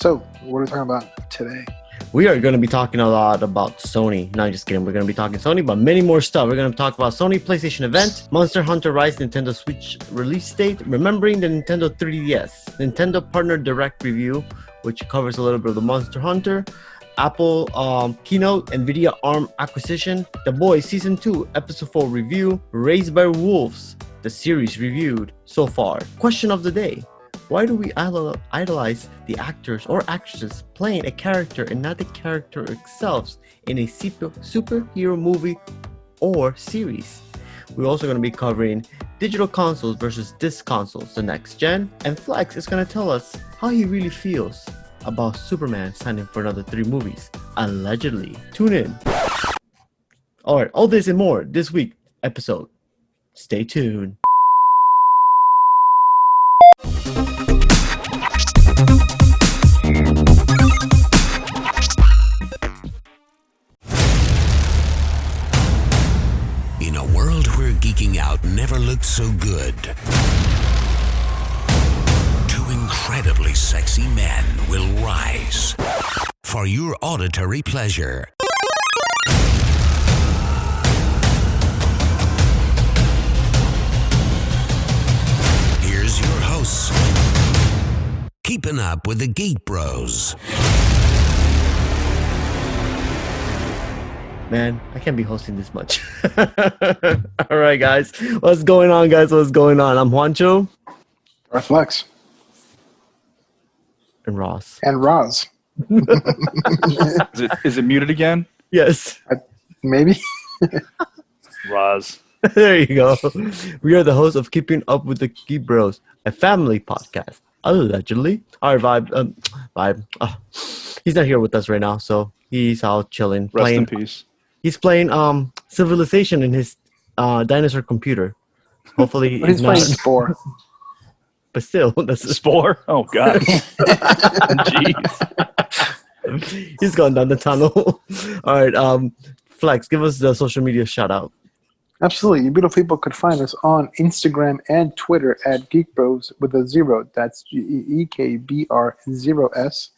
So, what are we talking about today? We are going to be talking a lot about Sony. No, just kidding. We're going to be talking Sony, but many more stuff. We're going to talk about Sony PlayStation event, Monster Hunter Rise Nintendo Switch release date, remembering the Nintendo 3DS, Nintendo Partner Direct review, which covers a little bit of the Monster Hunter, Apple keynote, Nvidia Arm Acquisition, The Boys Season 2 Episode 4 review, Raised by Wolves, the series reviewed so far. Question of the day. Why do we idolize the actors or actresses playing a character and not the character itself in a superhero movie or series? We're also going to be covering digital consoles versus disc consoles, the next gen, and Flex is going to tell us how he really feels about Superman signing for another 3 movies, allegedly. Tune in. Alright, all this and more this week episode. Stay tuned. In a world where geeking out never looked so good, 2 incredibly sexy men will rise for your auditory pleasure. Here's your hosts, keeping up with the GEEK Bros. Man, I can't be hosting this much. All right, guys. What's going on, guys? What's going on? I'm Juancho. Flex. And Ross. And Roz. Is it muted again? Yes. Maybe. Roz. There you go. We are the hosts of Keeping Up with the GEEK Bros, a family podcast. Allegedly. Our Vibe. Oh, he's not here with us right now, so he's out chilling. Rest in peace. He's playing Civilization in his dinosaur computer. Hopefully, But he's playing Spore. But still, that's a Spore? Oh, God. Jeez. He's gone down the tunnel. All right, Flex, give us the social media shout out. Absolutely. You beautiful people could find us on Instagram and Twitter at Geek Bros with a 0. That's GEEKBR0S.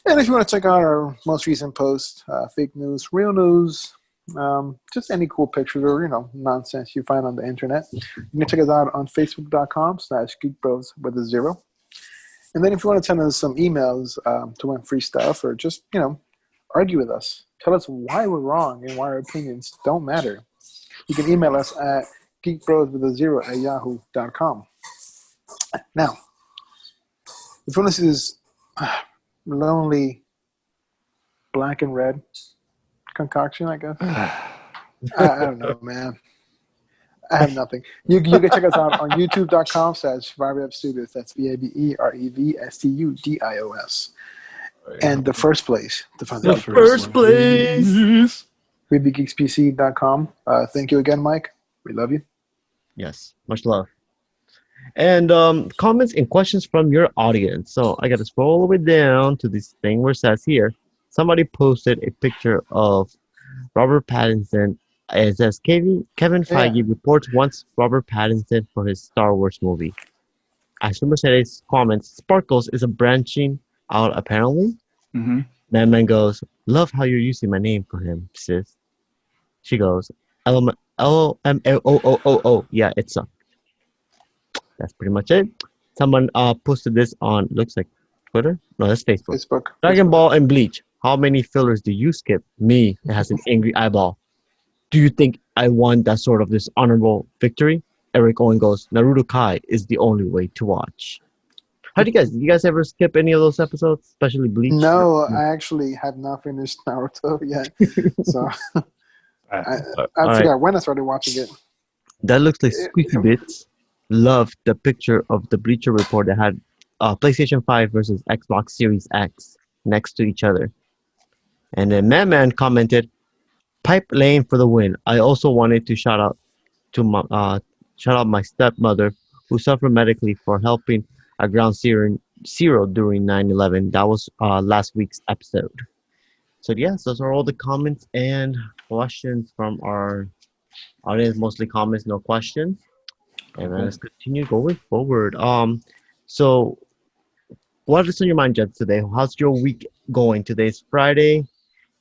And if you want to check out our most recent post, fake news, real news, just any cool pictures or, nonsense you find on the internet, you can check us out on facebook.com/geekbros with a 0. And then if you want to send us some emails to win free stuff or just, argue with us, tell us why we're wrong and why our opinions don't matter, you can email us at geekbros@yahoo.com. Now, if you want to see this lonely black and red concoction, I guess. I don't know, man. I have nothing. You can check us out on youtube.com/VabrevStudios. That's VABEREVSTUDIOS. And the first place to find The first place. WeBeGeeksPC.com. Thank you again, Mike. We love you. Yes, much love. And comments and questions from your audience. So I got to scroll all the way down to this thing where it says here, somebody posted a picture of Robert Pattinson. It says, Kevin Feige reports wants Robert Pattinson for his Star Wars movie. As Super said his comments, Sparkles is a branching out apparently. Mm-hmm. Man goes, love how you're using my name for him, sis. She goes, LMAO. Yeah, it sucked. That's pretty much it. Someone posted this on, looks like Twitter? No, that's Facebook. Dragon Ball and Bleach. How many fillers do you skip? Me. It has an angry eyeball. Do you think I won that sort of this honorable victory? Eric Owen goes, Naruto Kai is the only way to watch. How do you guys ever skip any of those episodes, especially Bleach? No, I actually have not finished Naruto yet. So I forgot when I started watching it. That looks like Squeaky Bits. Loved the picture of the Bleacher Report that had PlayStation 5 versus Xbox Series X next to each other. And then Man commented, pipe lane for the win. I also wanted to shout out my stepmother who suffered medically for helping a ground zero during 9/11. That was last week's episode. So yes, those are all the comments and questions from our audience. Mostly comments, no questions. And then let's continue going forward. So what is on your mind, Jets, today? How's your week going? Today's Friday,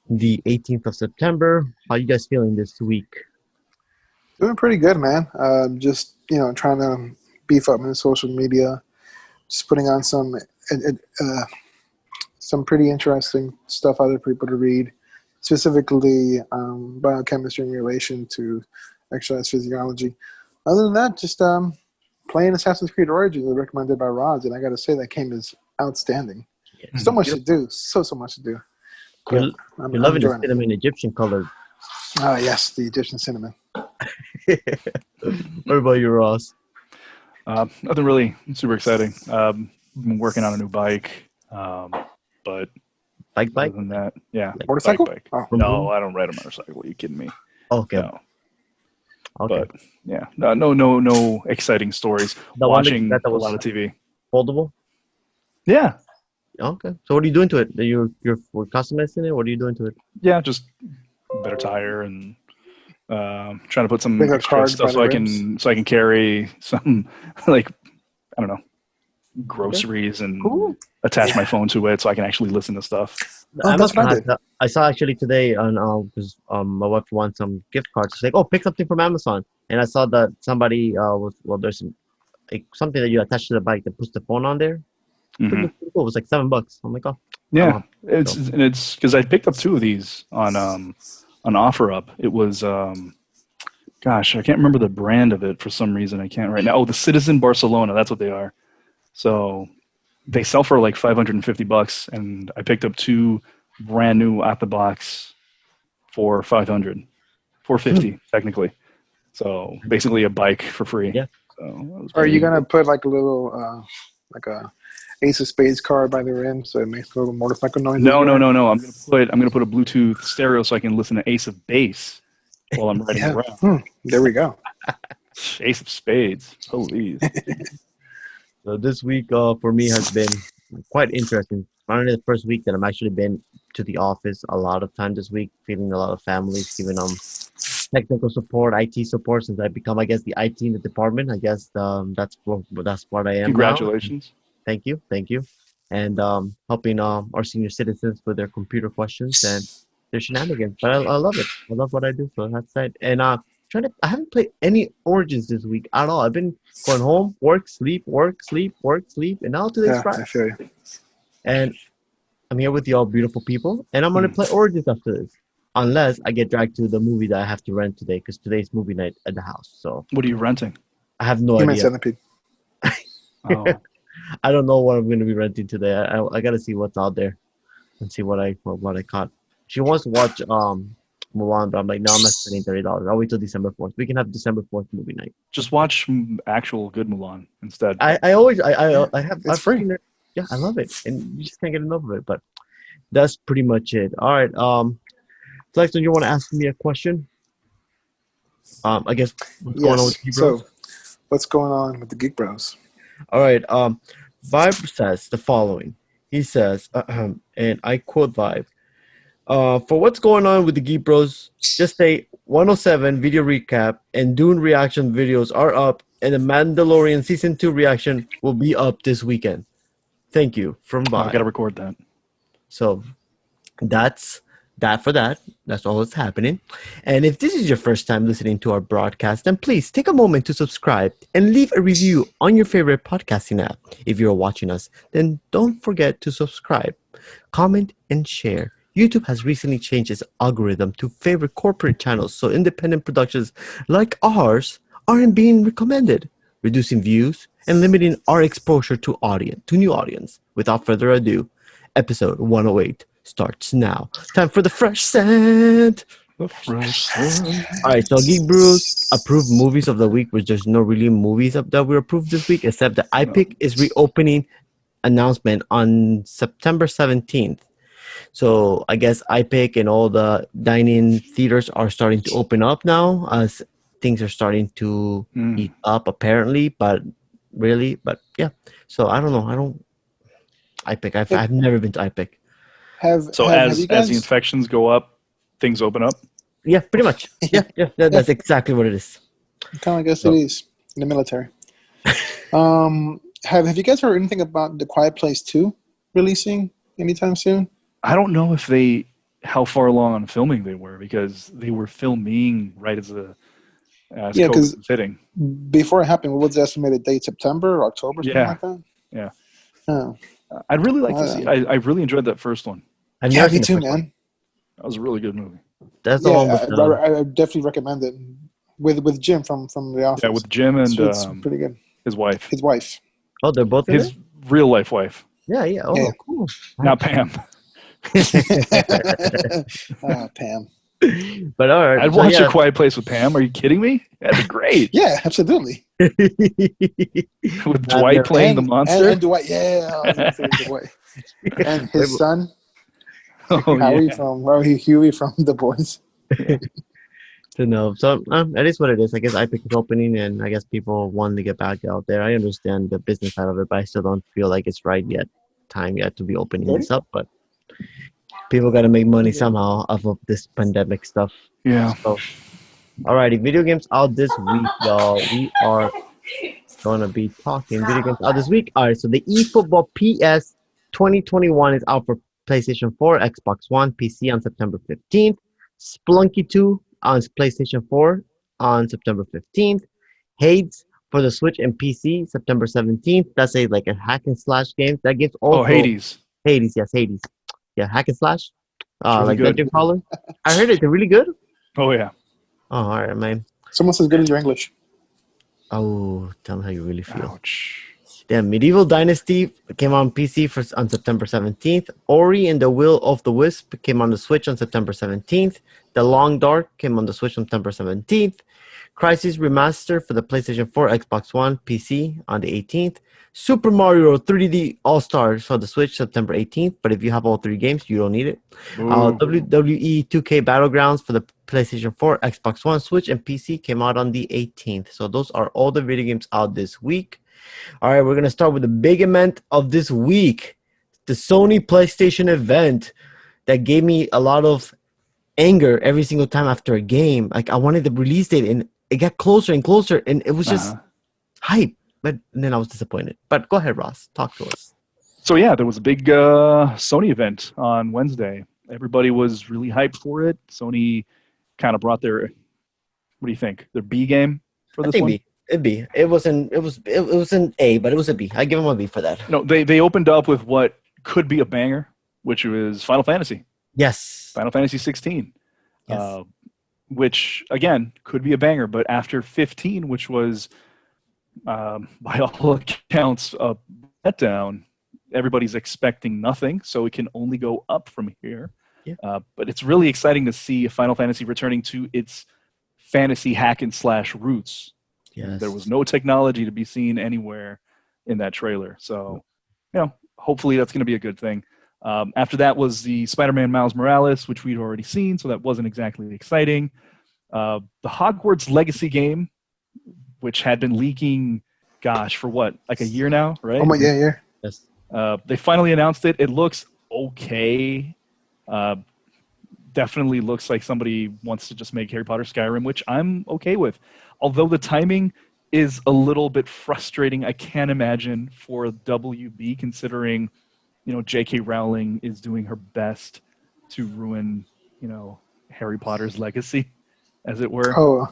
the 18th of September. How you guys feeling this week? Doing pretty good, man. Just trying to beef up my social media. Just putting on some pretty interesting stuff other people to read, specifically biochemistry in relation to exercise physiology. Other than that, just playing Assassin's Creed Origins, recommended by Roz, and I got to say that game is outstanding. So much to do, so much to do. You're loving the cinnamon Egyptian color. Oh yes, the Egyptian cinnamon. What about you, Ross? Nothing really super exciting. Been working on a new bike, but Bike? other than that, yeah. Like motorcycle? Bike. Oh. No, I don't ride a motorcycle. Are you kidding me? Okay. No. Okay. But yeah, no exciting stories. The one that Watching a was lot of TV. Foldable? Yeah, Okay. So what are you doing to it? You're customizing it? What are you doing to it? yeah, just better tire and trying to put some Bigger extra cards stuff by so the I can carry some like I don't know groceries and Cool. attach my phone to it so I can actually listen to stuff. Oh, that's what I did. I saw actually today on because my wife wants some gift cards. She's like, "Oh, pick something from Amazon." And I saw that somebody there's something that you attach to the bike that puts the phone on there. Mhm. Pretty cool. It was like $7. I'm like, oh. Yeah, Oh, it's because I picked up 2 of these on OfferUp. It was gosh, I can't remember the brand of it for some reason. I can't right now. Oh, the Citizen Barcelona. That's what they are. So they sell for like $550, and I picked up 2 brand new out the box for $500, $450 technically. So basically a bike for free. Yeah. So that was Are you pretty- gonna put like a little like a Ace of Spades card by the rim so it makes a little motorcycle noise? No. I'm gonna put a Bluetooth stereo so I can listen to Ace of Base while I'm riding Yeah. around. There we go. Ace of Spades. Holy. So this week for me has been quite interesting. Finally, the first week that I'm actually been to the office a lot of time this week, feeling a lot of families, giving them technical support, IT support. Since I become, I guess, the IT in the department, I guess that's what I am. Congratulations. Now. Thank you, and helping our senior citizens with their computer questions and their shenanigans. But I love it. I love what I do. So that's it. And I haven't played any Origins this week at all. I've been going home, work, sleep, and now today's Yeah, Friday. I feel you. And I'm here with y'all beautiful people, and I'm going to play Origins after this. Unless I get dragged to the movie that I have to rent today, because today's movie night at the house. So What are you renting? I have no Human idea. Centipede. Oh, I don't know what I'm going to be renting today. I got to see what's out there and see what I caught. She wants to watch Mulan, but I'm like, no, I'm not spending $30. I'll wait till December 4th. We can have December 4th movie night. just watch actual good Mulan instead. I've It's free. seen it. Yeah, I love it, and you just can't get enough of it. But that's pretty much it. All right, Flexton, you want to ask me a question? I guess what's going on with Geek Bros? So, what's going on with the Geek Bros? All right. Vibe says the following. He says, and I quote Vibe. For what's going on with the Geek Bros, just say 107 video recap and Dune reaction videos are up, and the Mandalorian season 2 reaction will be up this weekend. Thank you from Vibe. I gotta record that. So that's that for that. That's all that's happening. And if this is your first time listening to our broadcast, then please take a moment to subscribe and leave a review on your favorite podcasting app. If you're watching us, then don't forget to subscribe, comment, and share. YouTube has recently changed its algorithm to favor corporate channels, so independent productions like ours aren't being recommended, reducing views and limiting our exposure to new audience. Without further ado, episode 108 starts now. Time for the fresh scent. All right, so Geek Bros approved movies of the week, which there's no really movies that were approved this week, except the iPic is reopening announcement on September 17th. So I guess iPic and all the dining theaters are starting to open up now as things are starting to eat up apparently, but yeah. So I don't know. iPic. I've never been to iPic. Have As you guys, the infections go up, things open up. Yeah, pretty much. Yeah. That's exactly what it is. kind of like STDs in the military. Have you guys heard anything about The Quiet Place 2 releasing anytime soon? I don't know how far along on filming they were, because they were filming right as Yeah, COVID because was hitting. before it happened, what was the estimated date? September or October, something like that? Yeah. Oh. I'd really like to see. I really enjoyed that first one. I've Yeah, never me seen the too, first one. man. That was a really good movie. That's the one with I definitely recommend it with Jim from The Office. Yeah, with Jim and It's pretty good. his wife. His wife. Oh, they're both in His it? real life wife. Yeah. Oh, Yeah. cool. Not Pam. Pam. But all right. I'd watch A Quiet Place with Pam. Are you kidding me? That'd be great. Yeah, absolutely. With Dwight playing the monster. And Dwight, yeah. I was gonna say Dwight. And his son, Huey from The Boys. To know. So that is what it is. I guess I picked the opening, and I guess people wanted to get back out there. I understand the business side of it, but I still don't feel like it's time yet to be opening this up. But people got to make money somehow off of this pandemic stuff. Yeah. So, alrighty, video games out this week, y'all. We are gonna be talking video games out this week. All right, so the eFootball PS 2021 is out for PlayStation 4, Xbox One, PC on September 15th. Splunky 2 on PlayStation 4 on September 15th. Hades for the Switch and PC September 17th. That's a hack and slash game. That game's also Hades. Hades. Yeah, hack and slash. Really good. Dungeon Crawler. I heard it. They're really good. Oh yeah. Oh, all right, man. Someone's as good as your English. Oh, tell me how you really feel. Ouch. Yeah, Medieval Dynasty came on PC on September 17th. Ori and the Will of the Wisp came on the Switch on September 17th. The Long Dark came on the Switch on September 17th. Crysis Remaster for the PlayStation 4, Xbox One, PC on the 18th. Super Mario 3D All-Stars for the Switch September 18th, but if you have all three games, you don't need it. WWE 2K Battlegrounds for the PlayStation 4, Xbox One, Switch, and PC came out on the 18th. So those are all the video games out this week. All right, we're going to start with the big event of this week, the Sony PlayStation event that gave me a lot of anger every single time after a game. Like, I wanted the release date, and it got closer and closer, and it was just hype. But then I was disappointed. But go ahead, Ross. Talk to us. So yeah, there was a big Sony event on Wednesday. Everybody was really hyped for it. Sony kind of brought their, what do you think? Their B game for this one? It'd be. It was an A, but it was a B. I give them a B for that. No, they opened up with what could be a banger, which was Final Fantasy. Yes. Final Fantasy 16. Yes. Which again could be a banger, but after 15, which was by all accounts a letdown, everybody's expecting nothing, so it can only go up from here. Yeah. But it's really exciting to see Final Fantasy returning to its fantasy hack and slash roots. Yes. There was no technology to be seen anywhere in that trailer, so hopefully that's going to be a good thing. After that was the Spider-Man Miles Morales, which we'd already seen, so that wasn't exactly exciting. The Hogwarts Legacy game, which had been leaking, for what, like a year now, right? Oh my, yeah. Yes. They finally announced it. It looks okay. Definitely looks like somebody wants to just make Harry Potter Skyrim, which I'm okay with. Although the timing is a little bit frustrating, I can't imagine, for WB, considering, J.K. Rowling is doing her best to ruin, Harry Potter's legacy, as it were. Oh,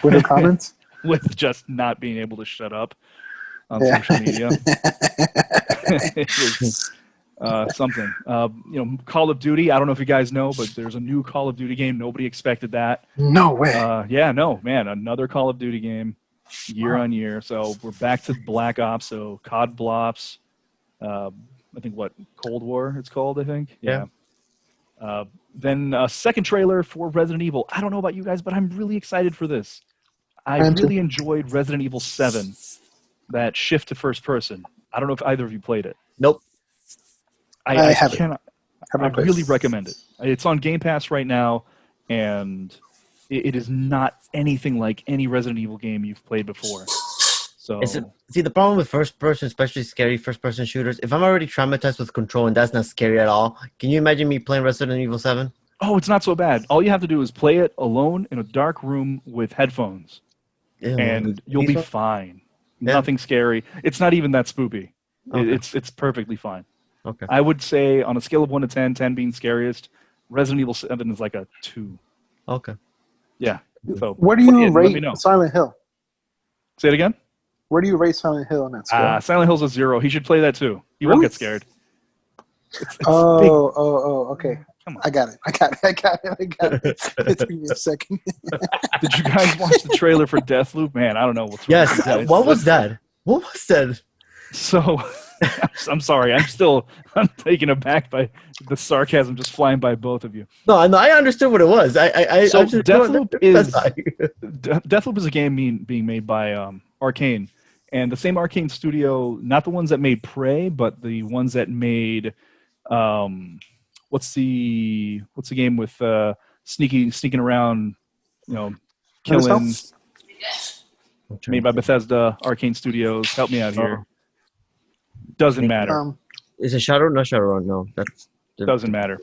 with the comments? With just not being able to shut up on social media. It was something. Call of Duty, I don't know if you guys know, but there's a new Call of Duty game. Nobody expected that. No way. Another Call of Duty game year on year. So we're back to Black Ops, so COD Blops. I think Cold War it's called, I think. Yeah. Then a second trailer for Resident Evil. I don't know about you guys, but I'm really excited for this. I really enjoyed Resident Evil 7, that shift to first person. I don't know if either of you played it. Nope. I haven't. I really recommend it. It's on Game Pass right now, and it is not anything like any Resident Evil game you've played before. So see, the problem with first person, especially scary first person shooters, if I'm already traumatized with Control and that's not scary at all, can you imagine me playing Resident Evil 7? Oh, it's not so bad. All you have to do is play it alone in a dark room with headphones. Ew, and you'll be fine. Nothing scary. It's not even that spoopy. Okay. It's perfectly fine. Okay. I would say on a scale of 1 to 10, 10 being scariest, Resident Evil 7 is like a 2. Okay. Yeah. So Where do you let me rate know. Silent Hill? Say it again. Where do you rate Silent Hill on that scale? Silent Hill's a 0. He should play that too. He won't get scared. It's big. Okay. Come on. I got it. It took me a second. Did you guys watch the trailer for Deathloop? Man, I don't know what's wrong with Yes. you guys. What was that? What was that? So, I'm sorry. I'm taken aback by the sarcasm just flying by both of you. No, I understood what it was. So I just, Deathloop that's Deathloop is a game being made by Arcane, and the same Arcane studio, not the ones that made Prey, but the ones that made what's the game with sneaking around, killing. Made by Bethesda, Arcane Studios. Help me out here. Doesn't matter. Is it Shadow? No, Shadowrun. No, Doesn't matter.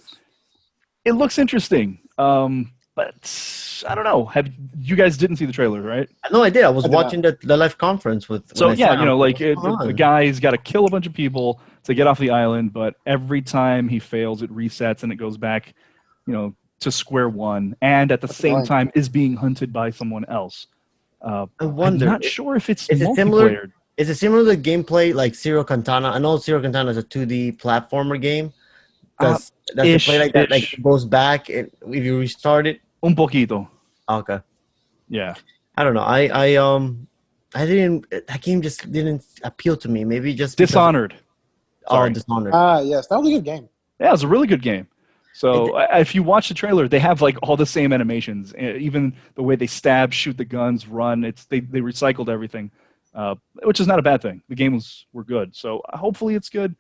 It looks interesting, but I don't know. You guys didn't see the trailer, right? No, I did. I was I did watching the live conference with. So yeah, what's going the on? guy's got to kill a bunch of people to get off the island, but every time he fails, it resets and it goes back, to square one, and at the same time is being hunted by someone else. I wonder. I'm not sure if it's is it multiplayer. similar? Is it similar to gameplay like Zero Cantana? I know Zero Cantana is a 2D platformer game. Does it play like that? Like it goes back if you restart it? Un poquito. Okay. Yeah. I don't know. I didn't. That game just didn't appeal to me. Maybe just because Dishonored. Sorry. Dishonored. Yes, that was a good game. Yeah, it was a really good game. So if you watch the trailer, they have like all the same animations, even the way they stab, shoot the guns, run. They recycled everything, which is not a bad thing. The games were good, so hopefully it's good.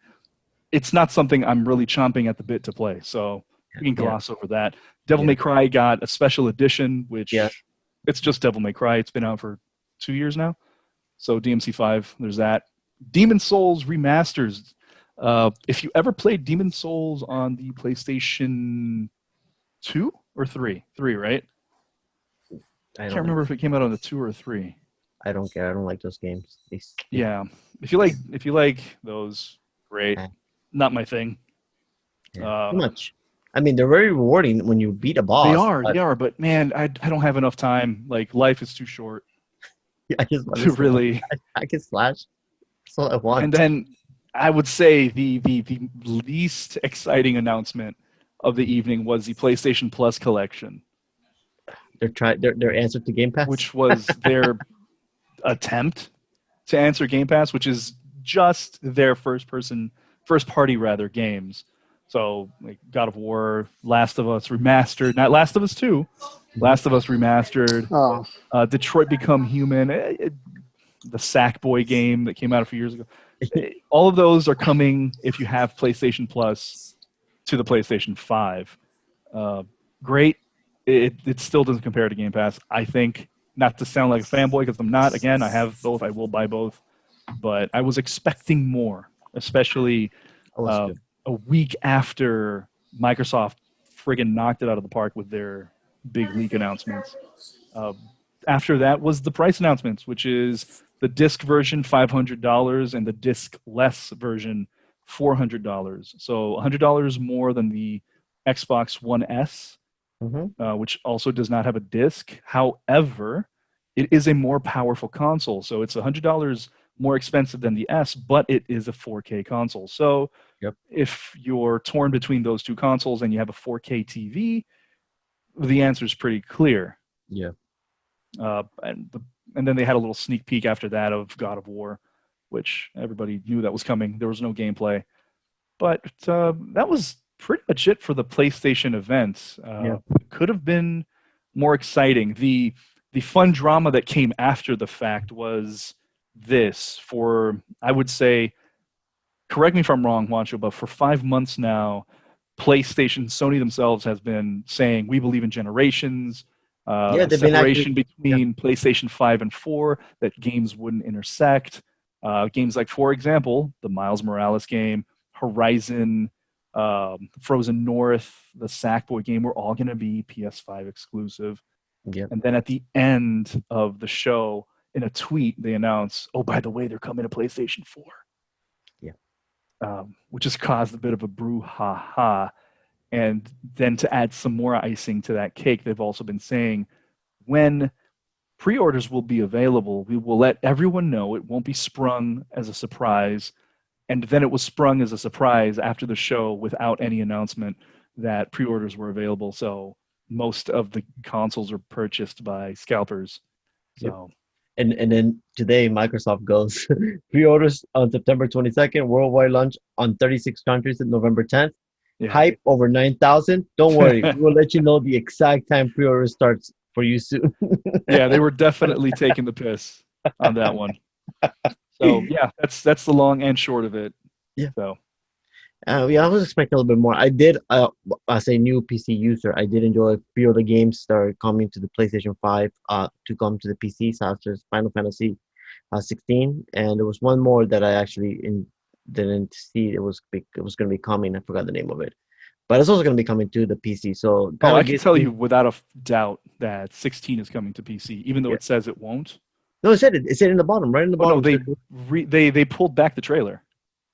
It's not something I'm really chomping at the bit to play, so we can gloss over that. Devil May Cry got a special edition, which it's just Devil May Cry. It's been out for 2 years now, so DMC5. There's that. Demon Souls remasters. If you ever played Demon Souls on the PlayStation 2 or 3, right? I can't remember if it came out on the 2 or 3. I don't care. I don't like those games. Yeah, if you like those, great. Not my thing. Too much. I mean, they're very rewarding when you beat a boss. They are, but man, I don't have enough time. Like life is too short. I just to really. I can slash. That's all I want. And then I would say the least exciting announcement of the evening was the PlayStation Plus collection. Their answer to Game Pass, which was their attempt to answer Game Pass, which is just their first party games. So like God of War, Last of Us Remastered, not Last of Us 2, Last of Us Remastered, Detroit Become Human, the Sackboy game that came out a few years ago. All of those are coming if you have PlayStation Plus to the PlayStation 5. Great. It still doesn't compare to Game Pass. I think, not to sound like a fanboy because I'm not. Again, I have both. I will buy both. But I was expecting more, especially a week after Microsoft friggin' knocked it out of the park with their big leak announcements. After that was the price announcements, which is the disc version $500 and the disc-less version $400. So $100 more than the Xbox One S, which also does not have a disc. However, it is a more powerful console. So it's $100 more expensive than the S, but it is a 4K console. So if you're torn between those two consoles and you have a 4K TV, the answer is pretty clear. Yeah. And then they had a little sneak peek after that of God of War, which everybody knew that was coming. There was no gameplay. But that was pretty much it for the PlayStation event. It could have been more exciting. The fun drama that came after the fact was this. For, I would say, correct me if I'm wrong, Juancho, but for 5 months now, Sony themselves has been saying, we believe in generations. Separation between PlayStation 5 and 4, that games wouldn't intersect. Games like, for example, the Miles Morales game, Horizon, Frozen North, the Sackboy game were all going to be PS5 exclusive. And then at the end of the show, in a tweet, they announce, oh, by the way, they're coming to PlayStation 4. Yeah. Which has caused a bit of a brouhaha. And then to add some more icing to that cake, they've also been saying when pre-orders will be available, we will let everyone know. It won't be sprung as a surprise. And then it was sprung as a surprise after the show without any announcement that pre-orders were available. So most of the consoles are purchased by scalpers. So. Yep. And then today, Microsoft goes, pre-orders on September 22nd, worldwide launch on 36 countries on November 10th. Yeah. Hype over 9,000. Don't worry, we will let you know the exact time pre-order starts for you soon. Yeah, they were definitely taking the piss on that one. So yeah, that's the long and short of it. Yeah. So. Yeah, I was expecting a little bit more. I did, as a new PC user, I did enjoy pre-order games that are coming to the PlayStation 5 to come to the PC, such as Final Fantasy 16. And there was one more that I actually didn't see. It was going to be coming. I forgot the name of it. But it's also going to be coming to the PC. So I can tell you without a doubt that 16 is coming to PC, even though it says it won't. No, it said it. It said in the bottom, right in the bottom. No, they pulled back the trailer.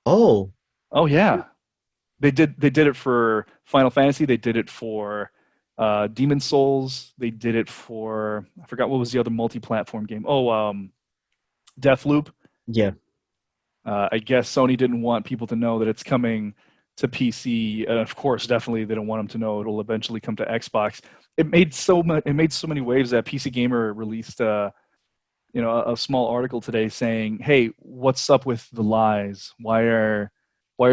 Oh yeah. They did it for Final Fantasy. They did it for Demon Souls. They did it for, I forgot what was the other multi-platform game. Deathloop. Yeah. I guess Sony didn't want people to know that it's coming to PC. Of course, definitely they don't want them to know it'll eventually come to Xbox. It made so many waves that PC Gamer released a small article today saying, "Hey, what's up with the lies? Why are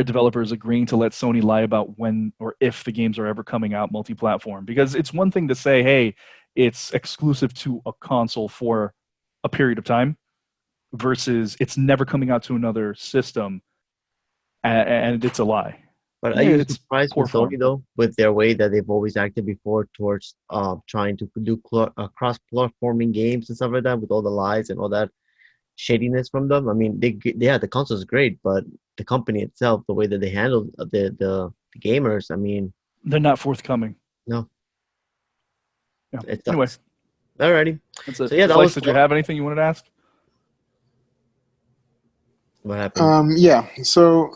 developers agreeing to let Sony lie about when or if the games are ever coming out multi-platform?" Because it's one thing to say, "Hey, it's exclusive to a console for a period of time," versus it's never coming out to another system, and it's a lie. But are you surprised with Sony, though, with their way that they've always acted before towards trying to do cross-platforming games and stuff like that, with all the lies and all that shadiness from them? I mean, the console is great, but the company itself, the way that they handle the gamers, I mean... They're not forthcoming. No. Yeah. Anyway. Alrighty. That's it. So, yeah, did you have anything you wanted to ask? What happened? Yeah, so...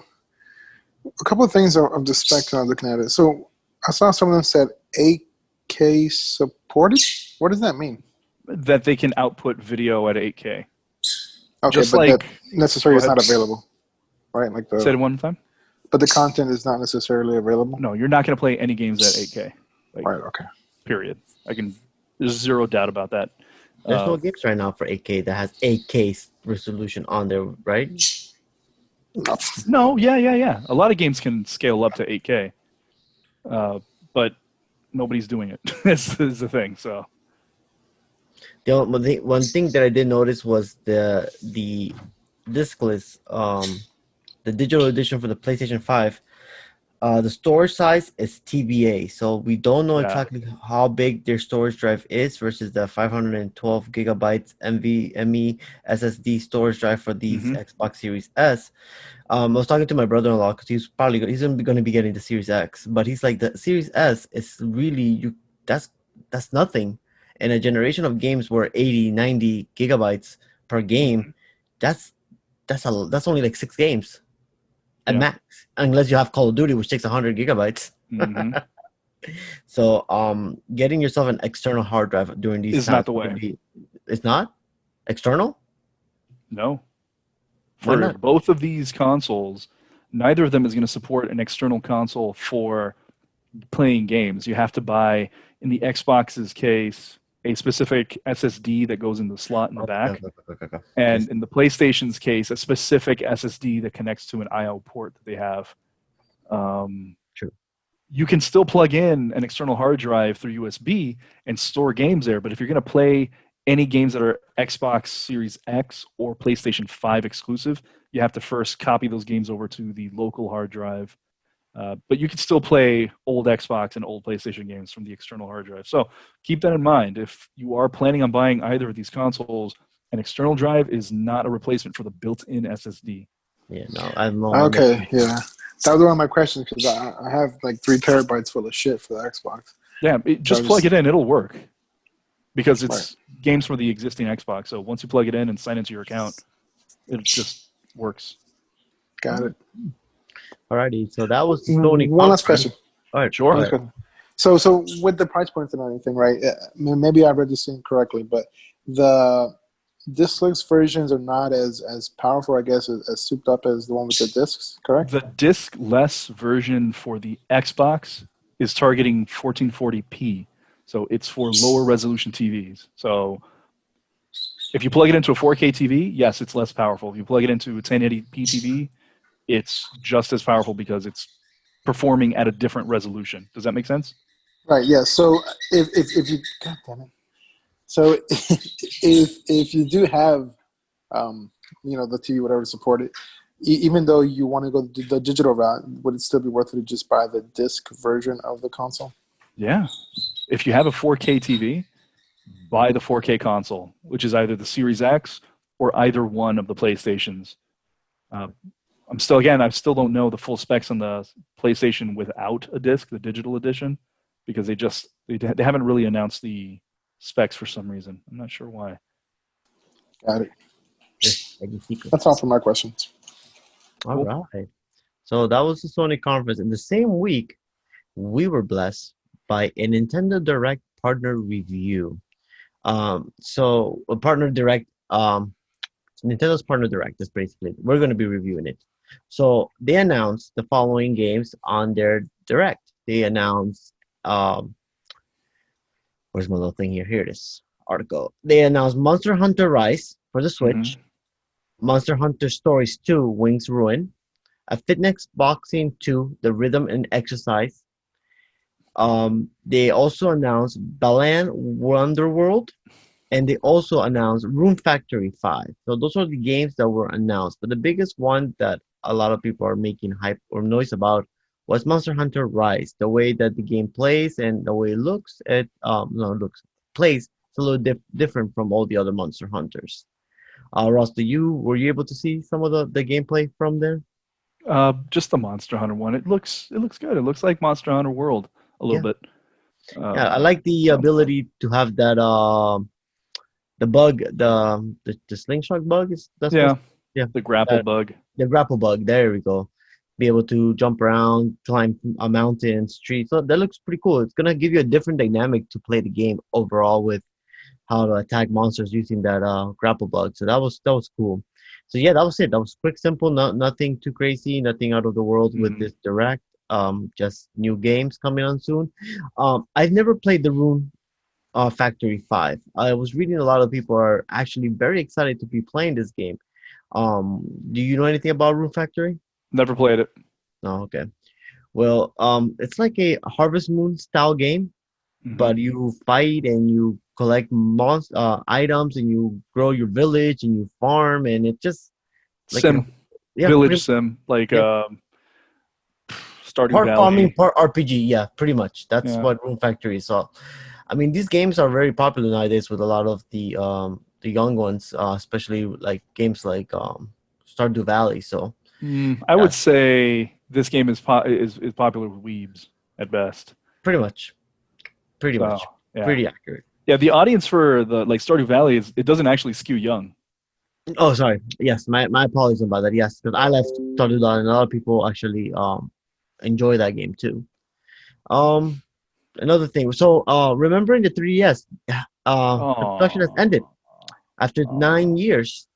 a couple of things of the spec when I'm looking at it. So I saw some of them said 8K supported. What does that mean? That they can output video at 8K. Okay, just but like, that necessarily is not available, right? Like say it one time. But the content is not necessarily available. No, you're not going to play any games at 8K. Right. Okay. Period. There's zero doubt about that. There's no games right now for 8K that has 8K resolution on there, right? No, yeah. A lot of games can scale up to 8K, but nobody's doing it. This is the thing. So, one thing that I did notice was the discless, the digital edition for the PlayStation 5. The storage size is TBA, so we don't know exactly how big their storage drive is versus the 512 gigabytes NVMe SSD storage drive for these Xbox Series S. I was talking to my brother-in-law because he's going to be getting the Series X, but he's like, the Series S is really that's nothing. In a generation of games where 80, 90 gigabytes per game, that's only like 6 games. At max, unless you have Call of Duty, which takes 100 gigabytes. So, getting yourself an external hard drive during these is not the way. It's not external. No. For both of these consoles, neither of them is going to support an external console for playing games. You have to buy, in the Xbox's case, a specific SSD that goes in the slot in the back. Okay. And in the PlayStation's case, a specific SSD that connects to an I/O port that they have. True. You can still plug in an external hard drive through USB and store games there, but if you're going to play any games that are Xbox Series X or PlayStation 5 exclusive, you have to first copy those games over to the local hard drive. But you can still play old Xbox and old PlayStation games from the external hard drive. So keep that in mind. If you are planning on buying either of these consoles, an external drive is not a replacement for the built-in SSD. Yeah, no, I'm not. Okay, yeah. That was one of my questions because I have like 3 terabytes full of shit for the Xbox. Yeah, just plug it in. It'll work. Because it's games for the existing Xbox. So once you plug it in and sign into your account, it just works. Got it. Alrighty, so that was the Sony One last conference. question. All right, Sure. go One ahead. last question. So with the price points and everything, right? Maybe I read this incorrectly, but the discless versions are not as powerful, I guess, as souped up as the one with the discs, correct? The disc-less version for the Xbox is targeting 1440p, so it's for lower resolution TVs. So if you plug it into a 4K TV, yes, it's less powerful. If you plug it into a 1080p TV, it's just as powerful because it's performing at a different resolution. Does that make sense? Right. Yeah. So if you, God damn it. So if you do have, the TV, whatever, support it, even though you want to go the digital route, would it still be worth it to just buy the disc version of the console? Yeah. If you have a 4K TV, buy the 4K console, which is either the Series X or either one of the PlayStations. I still don't know the full specs on the PlayStation without a disc, the digital edition, because they haven't really announced the specs for some reason. I'm not sure why. Got it. Any secrets? That's all for my questions. All right. So that was the Sony conference. In the same week, we were blessed by a Nintendo Direct partner review. So a partner direct, Nintendo's partner direct is basically, we're going to be reviewing it. So they announced the following games on their direct. They announced, where's my little thing here? Here it is. Article. They announced Monster Hunter Rise for the Switch, Monster Hunter Stories 2, Wings Ruin, a Fitness Boxing 2, The Rhythm and Exercise. They also announced Balan Wonderworld, and they also announced Room Factory 5. So those are the games that were announced. But the biggest one that a lot of people are making hype or noise about was Monster Hunter Rise. The way that the game plays and the way it looks, plays, it's a little different from all the other Monster Hunters. Ross, were you able to see some of the gameplay from there? Just the Monster Hunter one. It looks good. It looks like Monster Hunter World a little bit. Yeah, I like the ability to have that the bug, the slingshot bug the grapple bug. The grapple bug. There we go. Be able to jump around, climb a mountain, street. So that looks pretty cool. It's gonna give you a different dynamic to play the game overall with how to attack monsters using that grapple bug. So that was cool. So yeah, that was it. That was quick, simple, nothing too crazy, nothing out of the world with this direct. Just new games coming on soon. I've never played the Rune Factory 5. I was reading a lot of people are actually very excited to be playing this game. Do you know anything about Rune Factory? Never played it. Oh, okay. Well, it's like a Harvest Moon style game, but you fight and you collect items and you grow your village and you farm, and it just like village sim, like Stardew part Valley. farming, part RPG. Yeah, pretty much. That's what Rune Factory is. So, I mean, these games are very popular nowadays with a lot of the young ones, especially like games like Stardew Valley. So, I would say this game is popular with weebs at best. Pretty much. Yeah. Pretty accurate. Yeah, the audience for the Stardew Valley it doesn't actually skew young. Oh, sorry. Yes, my apologies about that. Yes, because I left Stardew Valley, and a lot of people actually enjoy that game too. Another thing. So, remembering the 3DS, the production has ended after 9 years.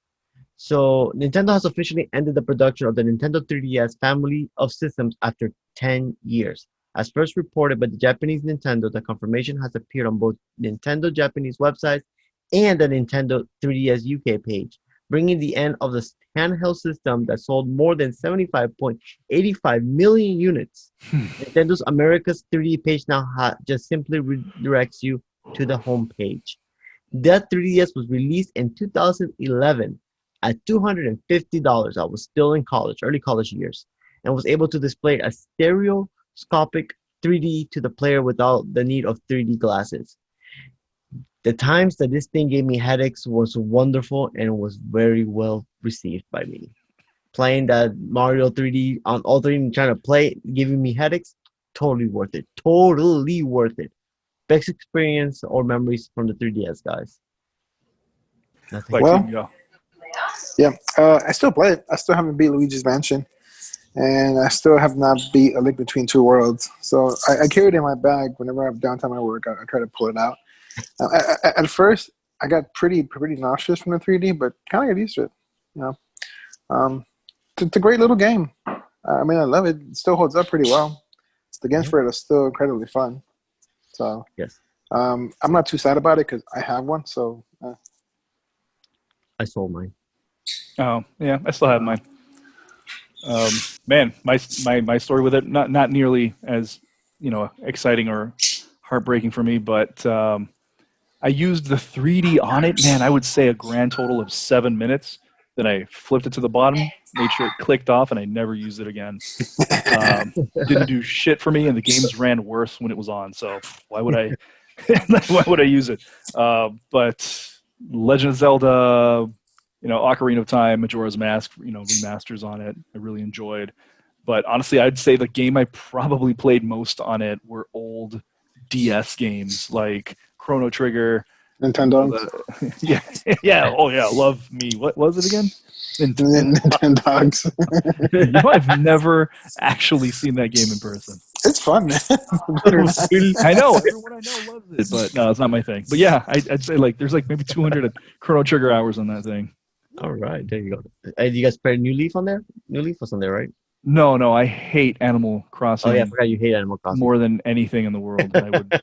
So, Nintendo has officially ended the production of the Nintendo 3DS family of systems after 10 years. As first reported by the Japanese Nintendo, the confirmation has appeared on both Nintendo Japanese websites and the Nintendo 3DS UK page, bringing the end of the handheld system that sold more than 75.85 million units. Nintendo's America's 3D page now just simply redirects you to the home page. That 3DS was released in 2011 at $250. I was still in college, early college years, and was able to display a stereoscopic 3D to the player without the need of 3D glasses. The times that this thing gave me headaches was wonderful and was very well received by me. Playing that Mario 3D on all 3D and trying to play, giving me headaches, totally worth it. Totally worth it. Best experience or memories from the 3DS, guys. Nothing. Like, Well, yeah. yeah, I still play it. I still haven't beat Luigi's Mansion, and I still have not beat A Link Between Two Worlds. So I carry it in my bag whenever I have downtime at work. I try to pull it out. At first, I got pretty nauseous from the 3D, but kind of got used to it. You know, it's a great little game. I mean, I love it. It still holds up pretty well. The games for it are still incredibly fun. So Yes. I'm not too sad about it because I have one. So I sold mine. Oh, yeah, I still have mine. Man, my story with it, not nearly as, exciting or heartbreaking for me, but I used the 3D on it, man, I would say a grand total of 7 minutes. Then I flipped it to the bottom, made sure it clicked off, and I never used it again. Didn't do shit for me, and the games ran worse when it was on, so why would I use it? But Legend of Zelda, Ocarina of Time, Majora's Mask, remasters on it, I really enjoyed. But honestly, I'd say the game I probably played most on it were old DS games like Chrono Trigger. Nintendo. Yeah. Oh yeah, love me. What was it again? Nintendogs. I've never actually seen that game in person. It's fun, man. I know everyone I know loves it, but no, it's not my thing. But yeah, I'd say there's maybe 200 Chrono Trigger hours on that thing. All right, there you go. You guys play New Leaf on there? New Leaf was on there, right? No, I hate Animal Crossing. Oh yeah, I forgot you hate Animal Crossing more than anything in the world. I would.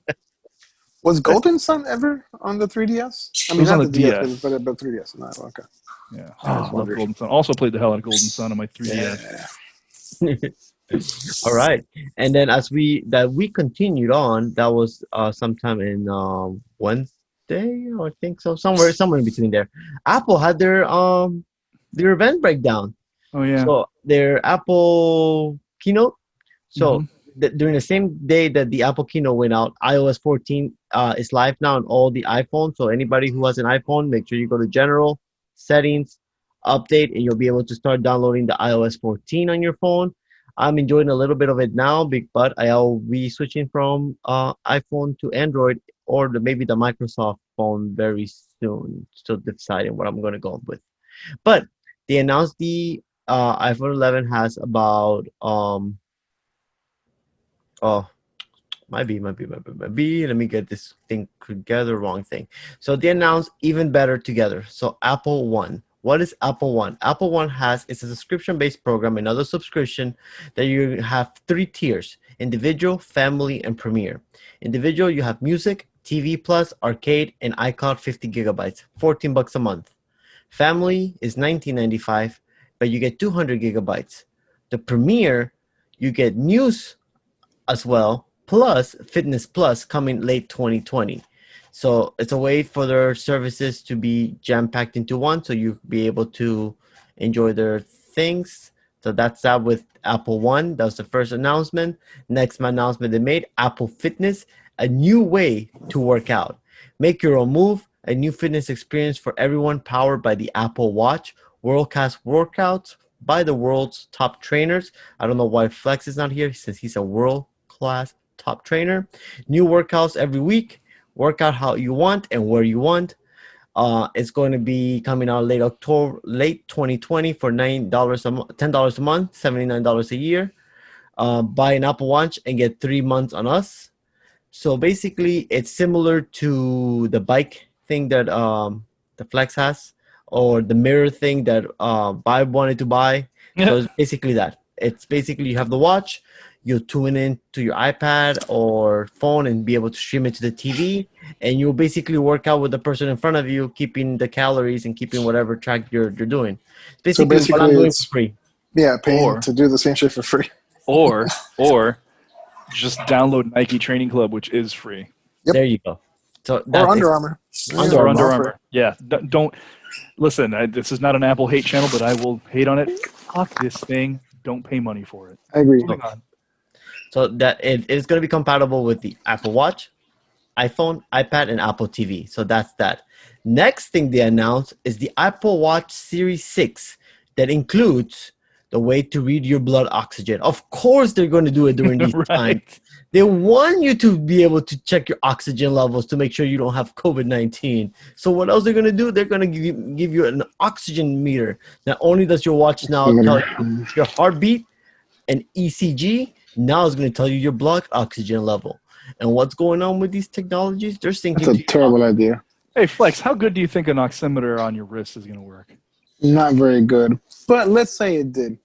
Was Golden Sun ever on the 3DS? I mean, it was not on the DS. but 3DS. No, okay. Yeah, I love Golden Sun. Also played the hell out of Golden Sun on my 3DS. All right, and then as we continued on, that was sometime in Wednesday, I think so, somewhere in between there. Apple had their event breakdown. Oh yeah. So their Apple keynote. So during the same day that the Apple keynote went out, iOS 14 is live now on all the iPhones. So anybody who has an iPhone, make sure you go to General, Settings, Update, and you'll be able to start downloading the iOS 14 on your phone. I'm enjoying a little bit of it now, but I'll be switching from iPhone to Android or maybe the Microsoft phone very soon. Still deciding what I'm going to go with. But they announced the iPhone 11 has about might be. Let me get this thing together. Wrong thing. So they announced even better together. So Apple One. What is Apple One? Apple One it's a subscription-based program, another subscription that you have 3 tiers: individual, family, and premier. Individual, you have music, TV Plus, arcade, and iCloud 50 gigabytes, $14 a month. Family is $19.95, but you get 200 gigabytes. The premier, you get news as well, plus Fitness Plus coming late 2020. So it's a way for their services to be jam-packed into one, so you'll be able to enjoy their things. So that's that with Apple One. That was the first announcement. Next announcement they made, Apple Fitness, a new way to work out. Make your own move, a new fitness experience for everyone powered by the Apple Watch. World-class workouts by the world's top trainers. I don't know why Flex is not here since he's a world-class top trainer. New workouts every week. Work out how you want and where you want. It's going to be coming out late 2020 for $10 a month, $79 a year. Buy an Apple Watch and get 3 months on us. So basically, it's similar to the bike thing that the Flex has, or the mirror thing that Vibe wanted to buy. Yeah. So it's basically that. It's basically you have the watch. You'll tune in to your iPad or phone and be able to stream it to the TV. And you'll basically work out with the person in front of you, keeping the calories and keeping whatever track you're doing. Basically what I'm doing for free. Yeah, paying to do the same shit for free. Or just download Nike Training Club, which is free. Yep. There you go. So or Under Armour. Under Armour. Yeah. Don't listen. This is not an Apple hate channel, but I will hate on it. Fuck this thing. Don't pay money for it. I agree. So that it is going to be compatible with the Apple Watch, iPhone, iPad, and Apple TV. So that's that. Next thing they announced is the Apple Watch Series 6 that includes the way to read your blood oxygen. Of course, they're going to do it during these Right. times. They want you to be able to check your oxygen levels to make sure you don't have COVID-19. So what else they're going to do? They're going to give you an oxygen meter. Not only does your watch now tell you your heartbeat and ECG, now it's going to tell you your blood oxygen level. And what's going on with these technologies? They're thinking That's a terrible idea. Hey, Flex, how good do you think an oximeter on your wrist is going to work? Not very good. But let's say it did.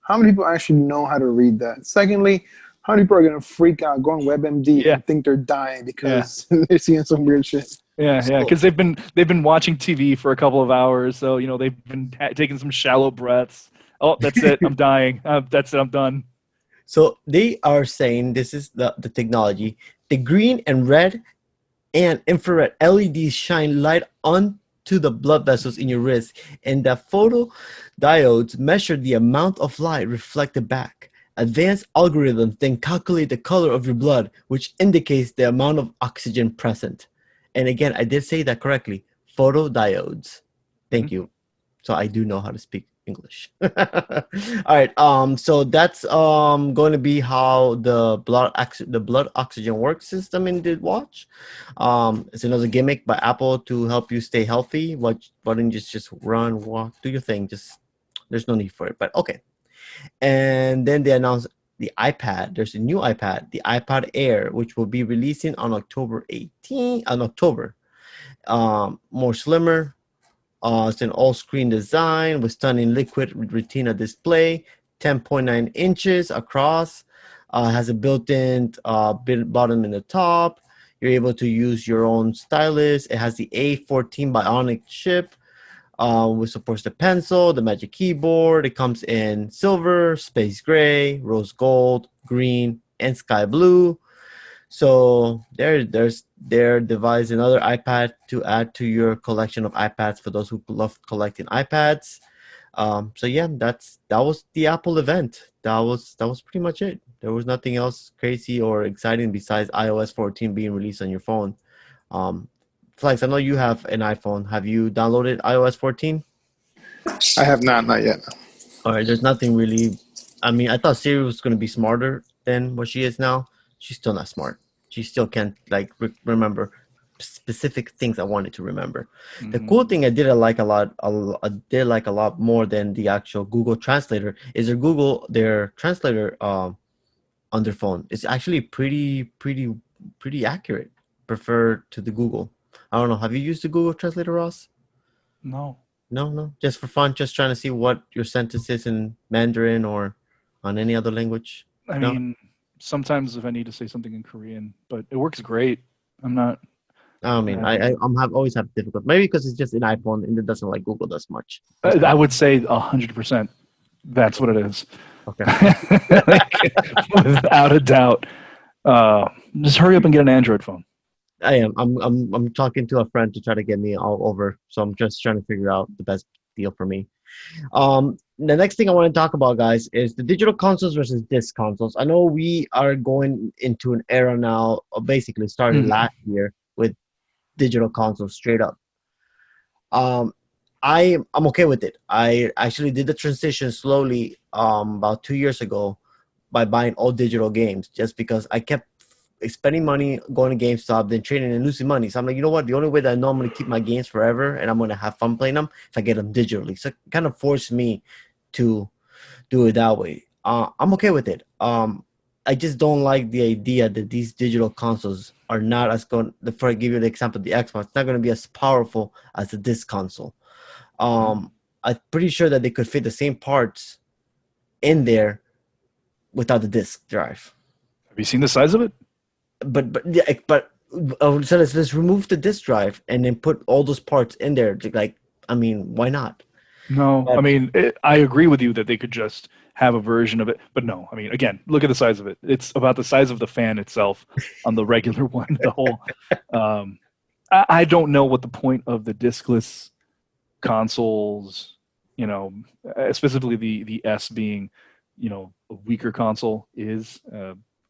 How many people actually know how to read that? Secondly, how many people are going to freak out, go on WebMD and think they're dying because they're seeing some weird shit? Yeah, because they've been watching TV for a couple of hours, so they've been taking some shallow breaths. Oh, that's it, I'm dying. That's it, I'm done. So they are saying this is the technology. The green and red and infrared LEDs shine light onto the blood vessels in your wrist, and the photodiodes measure the amount of light reflected back. Advanced algorithms then calculate the color of your blood, which indicates the amount of oxygen present. And again, I did say that correctly. Photodiodes. Thank you. So I do know how to speak English. All right. So that's going to be how the blood oxygen work system in the watch. It's another gimmick by Apple to help you stay healthy. Why don't you just run, walk, do your thing? There's no need for it. But okay. And then they announced the iPad. There's a new iPad, the iPad Air, which will be releasing on October 18th. More slimmer. It's an all-screen design with stunning liquid retina display, 10.9 inches across. Has a built-in bottom and the top. You're able to use your own stylus. It has the A14 Bionic chip, which supports the pencil, the Magic Keyboard. It comes in silver, space gray, rose gold, green, and sky blue. So their device, another iPad to add to your collection of iPads for those who love collecting iPads. So yeah, that was the Apple event. That was pretty much it. There was nothing else crazy or exciting besides iOS 14 being released on your phone. Flex, I know you have an iPhone. Have you downloaded iOS 14? I have not yet. All right, there's nothing really. I mean, I thought Siri was going to be smarter than what she is now. She's still not smart. She still can't remember specific things I wanted to remember. Mm-hmm. The cool thing I did like a lot more than the actual Google Translator is their translator on their phone. It's actually pretty accurate. Preferred to the Google. I don't know. Have you used the Google Translator, Ross? No. Just for fun, just trying to see what your sentence is in Mandarin or on any other language. I mean, sometimes if I need to say something in Korean, but it works great. I'm not. I mean, I always have difficulty. Maybe because it's just an iPhone and it doesn't like Google does much. I would say 100%. That's what it is. Okay. Without a doubt. Just hurry up and get an Android phone. I am. I'm talking to a friend to try to get me all over. So I'm just trying to figure out the best deal for me. The next thing I want to talk about, guys, is the digital consoles versus disc consoles. I know we are going into an era now, basically started last year with digital consoles straight up. I'm okay with it. I actually did the transition slowly about 2 years ago by buying all digital games just because I kept spending money going to GameStop, then trading and losing money. So I'm like, you know what? The only way that I know I'm going to keep my games forever and I'm going to have fun playing them if I get them digitally. So it kind of forced me to do it that way. I'm okay with it. I just don't like the idea that these digital consoles are not as going. For I give you the example, the Xbox, it's not going to be as powerful as the disc console. I'm pretty sure that they could fit the same parts in there without the disc drive. Have you seen the size of it? But so let's remove the disk drive and then put all those parts in there. Like, I mean, why not? No, I mean, I agree with you that they could just have a version of it. But no, I mean, again, look at the size of it. It's about the size of the fan itself on the regular one. The whole, I don't know what the point of the diskless consoles, specifically the S being, a weaker console is.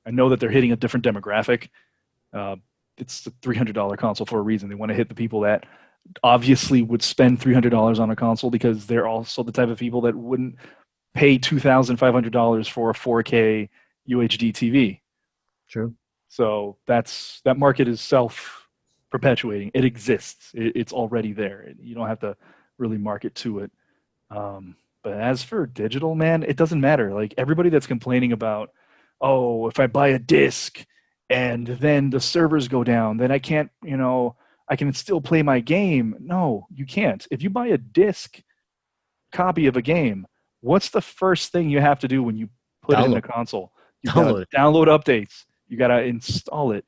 I know that they're hitting a different demographic. It's the $300 console for a reason. They want to hit the people that obviously would spend $300 on a console because they're also the type of people that wouldn't pay $2,500 for a 4K UHD TV. True. So that market is self-perpetuating. It exists. It's already there. You don't have to really market to it. But as for digital, man, it doesn't matter. Like everybody that's complaining about, oh, if I buy a disc and then the servers go down, then I can't, I can still play my game. No, you can't. If you buy a disc copy of a game, what's the first thing you have to do when you put it in a console? You gotta download updates. You gotta install it.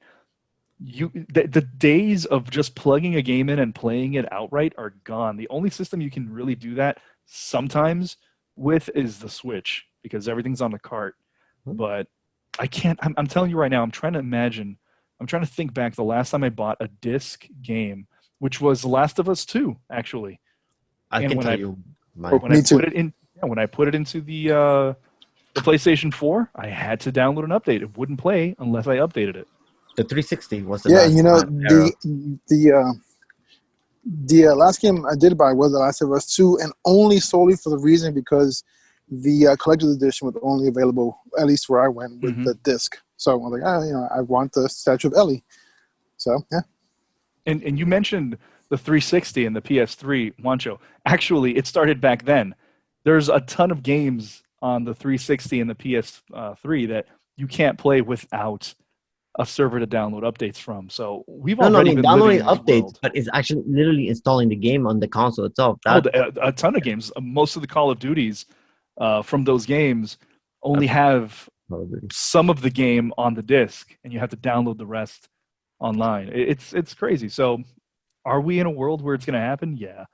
The days of just plugging a game in and playing it outright are gone. The only system you can really do that sometimes with is the Switch, because everything's on the cart. But I can't. I'm telling you right now. I'm trying to think back the last time I bought a disc game, which was The Last of Us 2, actually. I can tell you. When I put it into the PlayStation 4, I had to download an update. It wouldn't play unless I updated it. The 360 was the last the last game I did buy was The Last of Us 2, and only solely for the reason because the collector's edition was only available, at least where I went, with the disc. So I was like, I want the statue of Ellie. So yeah. And you mentioned the 360 and the PS3, Juancho. Actually, it started back then. There's a ton of games on the 360 and the PS3 that you can't play without a server to download updates from. So we've already been downloading living in updates, world. but it's actually literally installing the game on the console itself. A ton of games. Most of the Call of Duties from those games only have some of the game on the disc, and you have to download the rest online. It's crazy. So are we in a world where it's going to happen? Yeah.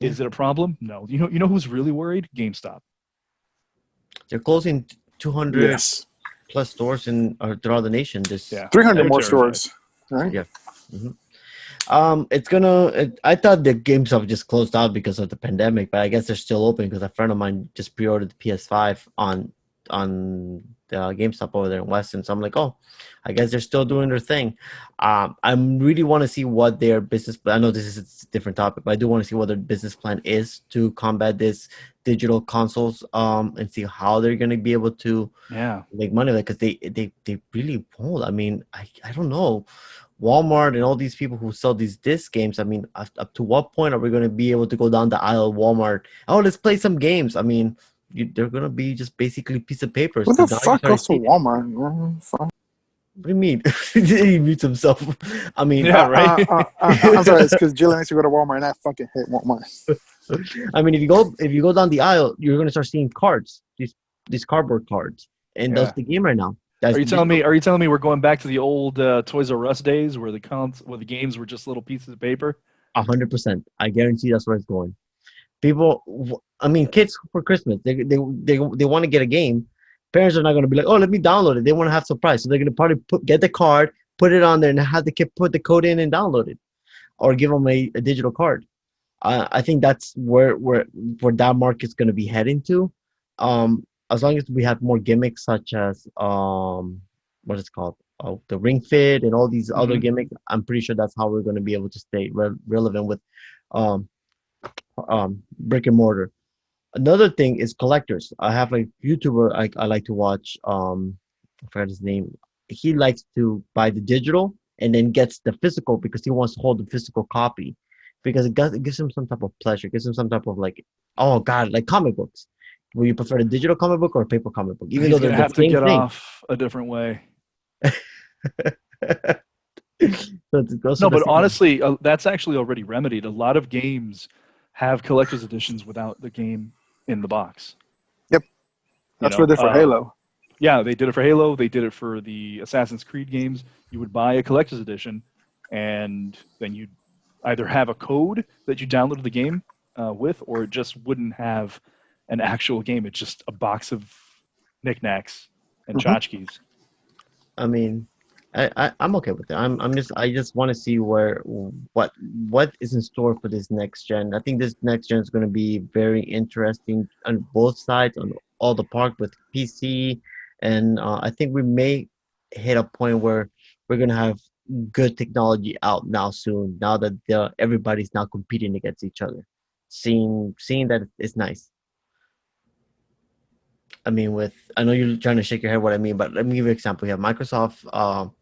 Is it a problem? No. You know who's really worried? GameStop. They're closing 200 plus stores throughout the nation. 300 more stores. Right? Yeah. Mm-hmm. I thought the GameStop just closed out because of the pandemic, but I guess they're still open because a friend of mine just pre-ordered the PS5 on the GameStop over there in Weston. So I'm like, oh, I guess they're still doing their thing. I really want to see what their business plan. I know this is a different topic, but I do want to see what their business plan is to combat this digital consoles, and see how they're going to be able to make money, because they really won't. I mean, I don't know. Walmart and all these people who sell these disc games, I mean, up to what point are we going to be able to go down the aisle of Walmart? Oh, let's play some games. I mean, they're going to be just basically a piece of paper. What the fuck goes to Walmart? What do you mean? He mutes himself. I mean, right? I'm sorry, it's because Jillian used to go to Walmart and I fucking hate Walmart. I mean, if you go down the aisle, you're going to start seeing cards, these cardboard cards, and that's the game right now. Are you telling me we're going back to the old Toys R Us days where the games were just little pieces of paper? 100%. I guarantee that's where it's going. People, I mean, kids for Christmas, they want to get a game. Parents are not going to be like, oh, let me download it. They want to have surprise, so they're going to probably get the card, put it on there, and have the kid put the code in and download it, or give them a digital card. I think that's where that market's going to be heading to. As long as we have more gimmicks such as what is it called, the Ring Fit and all these other gimmicks, I'm pretty sure that's how we're going to be able to stay relevant with brick and mortar. Another thing is collectors. I have a YouTuber I like to watch. I forgot his name. He likes to buy the digital and then gets the physical because he wants to hold the physical copy, because it gives him some type of pleasure. It gives him some type of like comic books. Will you prefer a digital comic book or a paper comic book? Even He's though they're the same thing. Off a different way. But honestly, that's actually already remedied. A lot of games have collector's editions without the game in the box. Yep. That's what they did for Halo. Yeah, they did it for Halo. They did it for the Assassin's Creed games. You would buy a collector's edition, and then you'd either have a code that you downloaded the game with, or it just wouldn't have an actual game. It's just a box of knickknacks and tchotchkes. I mean, I'm okay with it. I just want to see what is in store for this next gen. I think this next gen is going to be very interesting on both sides, on all the part with PC, and I think we may hit a point where we're going to have good technology out now soon. Now that everybody's now competing against each other, seeing that it's nice. I mean, I know you're trying to shake your head what I mean, but let me give you an example. You have Microsoft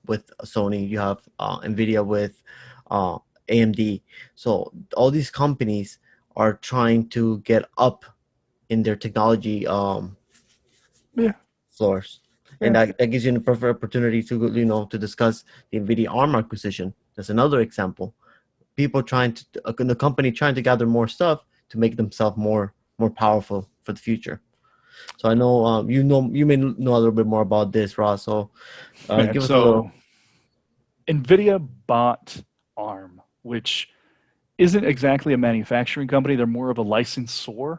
with Sony, you have Nvidia with AMD. So all these companies are trying to get up in their technology floors. And that gives you a perfect opportunity to discuss the Nvidia Arm acquisition. That's another example. People the company trying to gather more stuff to make themselves more powerful for the future. So I know you may know a little bit more about this, Ross. So give us a little. Nvidia bought Arm, which isn't exactly a manufacturing company. They're more of a licensor.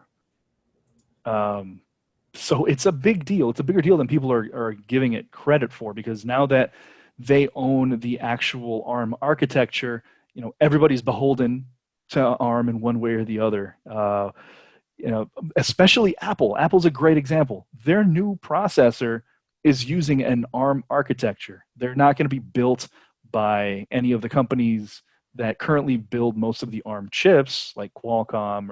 So it's a big deal. It's a bigger deal than people are giving it credit for, because now that they own the actual ARM architecture, everybody's beholden to ARM in one way or the other. Especially Apple. Apple's a great example. Their new processor is using an ARM architecture. They're not going to be built by any of the companies that currently build most of the ARM chips, like Qualcomm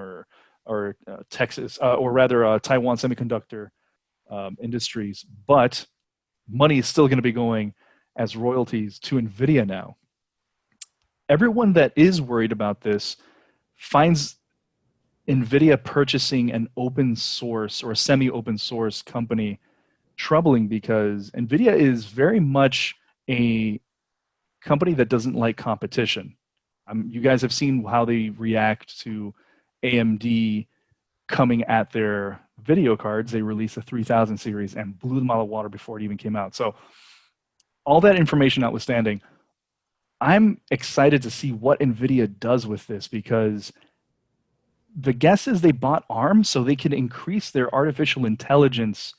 or Texas, or rather Taiwan Semiconductor Industries, but money is still going to be going as royalties to Nvidia now. Everyone that is worried about this finds Nvidia purchasing an open source or a semi-open source company troubling, because Nvidia is very much a company that doesn't like competition. You guys have seen how they react to AMD coming at their video cards. They released a 3000 series and blew them out of the water before it even came out. So all that information notwithstanding, I'm excited to see what Nvidia does with this, because the guess is they bought ARM so they can increase their artificial intelligence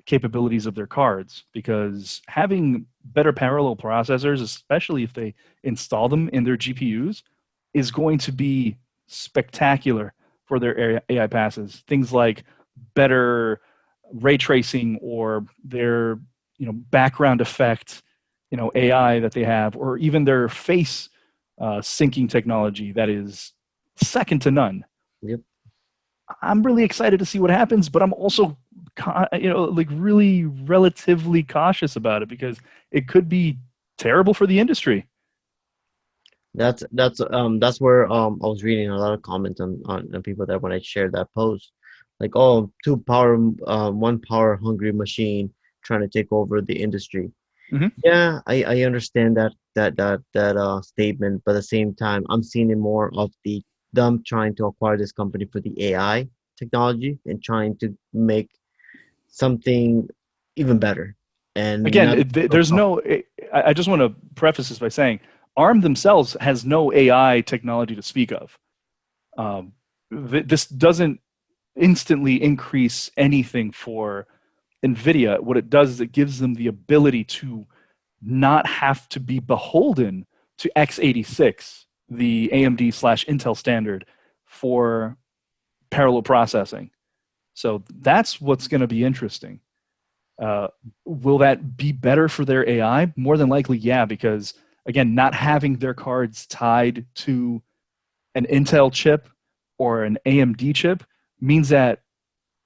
capabilities of their cards, because having better parallel processors, especially if they install them in their GPUs, is going to be spectacular for their AI passes. Things like better ray tracing, or their background effect AI that they have, or even their face syncing technology that is second to none. Yep. I'm really excited to see what happens, but I'm also really relatively cautious about it, because it could be terrible for the industry. That's where I was reading a lot of comments on people that when I shared that post, like, oh, one power hungry machine trying to take over the industry. Mm-hmm. Yeah, I understand that statement, but at the same time, I'm seeing it more of them trying to acquire this company for the AI technology and trying to make something even better. And again, there's no. I just want to preface this by saying ARM themselves has no AI technology to speak of. This doesn't instantly increase anything for Nvidia. What it does is it gives them the ability to not have to be beholden to x86, the AMD/Intel standard for parallel processing. So that's what's going to be interesting. Will that be better for their AI? More than likely, yeah, because again, not having their cards tied to an Intel chip or an AMD chip means that,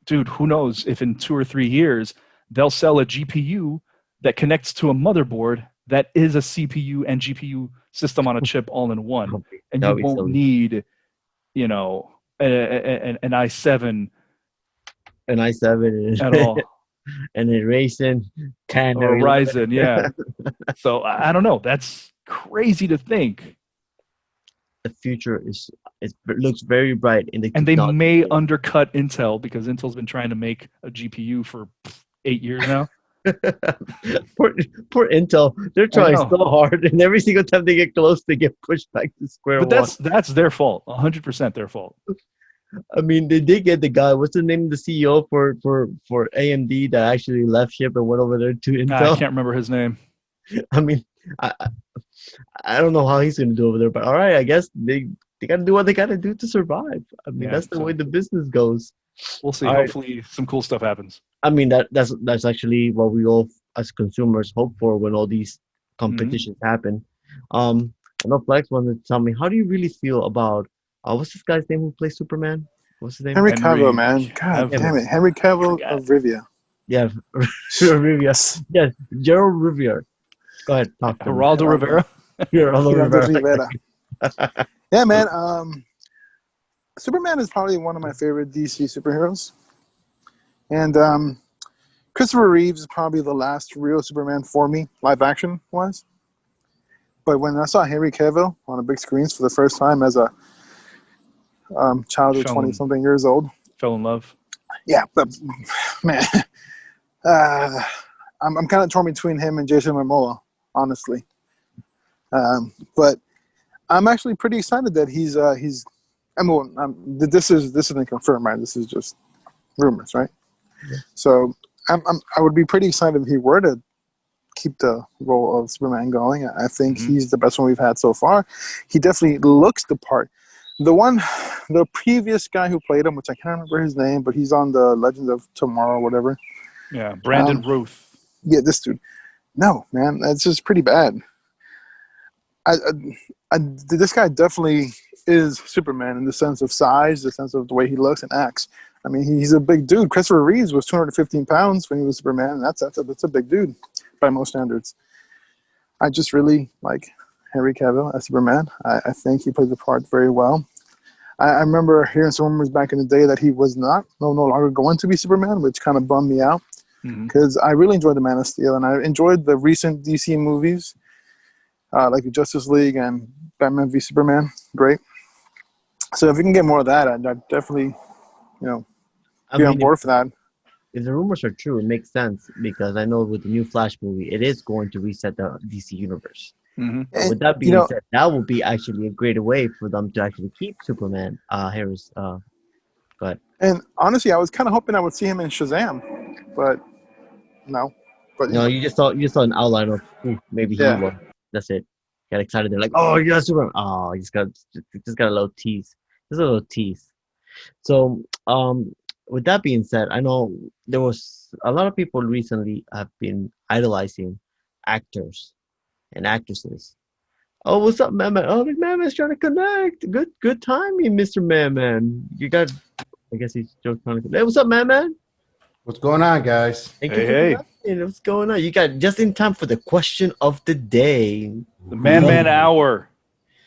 dude, who knows if in 2 or 3 years they'll sell a GPU that connects to a motherboard that is a CPU and GPU system on a chip all in one, and you won't need, an i7, at all. And then Ryzen 10 or Ryzen, yeah. So I don't know. That's crazy to think. The future looks very bright in the. And they may undercut Intel, because Intel's been trying to make a GPU for 8 years now. poor Intel. They're trying so hard, and every single time they get close, they get pushed back to square one. But that's their fault. 100% their fault. I mean, they did get the guy. What's the name of the CEO for AMD that actually left ship and went over there to Intel? I can't remember his name. I mean, I don't know how he's going to do over there, but all right, I guess they got to do what they got to do to survive. I mean, that's the way the business goes. We'll see. All Hopefully, some cool stuff happens. I mean, that's actually what we all as consumers hope for when all these competitions happen. I know Flex wanted to tell me, how do you really feel about what's this guy's name who plays Superman? What's his name? Henry Cavill, man. God damn it. Henry Cavill of Rivia. Yeah, Rivia. Yes, Gerald Rivia. Go ahead, talk to me. Geraldo Rivera. Geraldo Geraldo Rivera. Rivera. Yeah, man. Superman is probably one of my favorite DC superheroes, and Christopher Reeves is probably the last real Superman for me, live action wise. But when I saw Henry Cavill on the big screens for the first time as a child of 20-something years old, fell in love. Yeah, but man, I'm kind of torn between him and Jason Momoa, honestly. But I'm actually pretty excited that he's. This isn't confirmed, right? This is just rumors, right? Yeah. So I would be pretty excited if he were to keep the role of Superman going. I think he's the best one we've had so far. He definitely looks the part. The previous guy who played him, which I can't remember his name, but he's on the Legends of Tomorrow, whatever. Yeah, Brandon Routh. Yeah, this dude. No, man, that's just pretty bad. This guy definitely is Superman in the sense of size, the sense of the way he looks and acts. I mean, he's a big dude. Christopher Reeves was 215 pounds when he was Superman, and that's a big dude by most standards. I just really like Henry Cavill as Superman. I think he plays the part very well. I remember hearing some rumors back in the day that he was no longer going to be Superman, which kind of bummed me out because I really enjoyed the Man of Steel, and I enjoyed the recent DC movies like the Justice League and Batman v Superman. Great. So if we can get more of that, I'd definitely, be on board for that. If the rumors are true, it makes sense because I know with the new Flash movie, it is going to reset the DC universe. With that being said, that would be actually a great way for them to actually keep Superman. Harris, go ahead. And honestly, I was kind of hoping I would see him in Shazam, but no. But No, you just saw an outline of maybe he will. That's it. Got excited. They're like, "Oh, you're Superman!" Oh, you just got a little tease. Just a little tease. So, with that being said, I know there was a lot of people recently have been idolizing actors and actresses. Oh, what's up, man? Oh, the Man's trying to connect. Good timing, Mr. Man. You got, I guess he's just trying to connect. Hey, what's up, Man? What's going on, guys? Hey. What's going on? You got just in time for the question of the day. The Man Hour.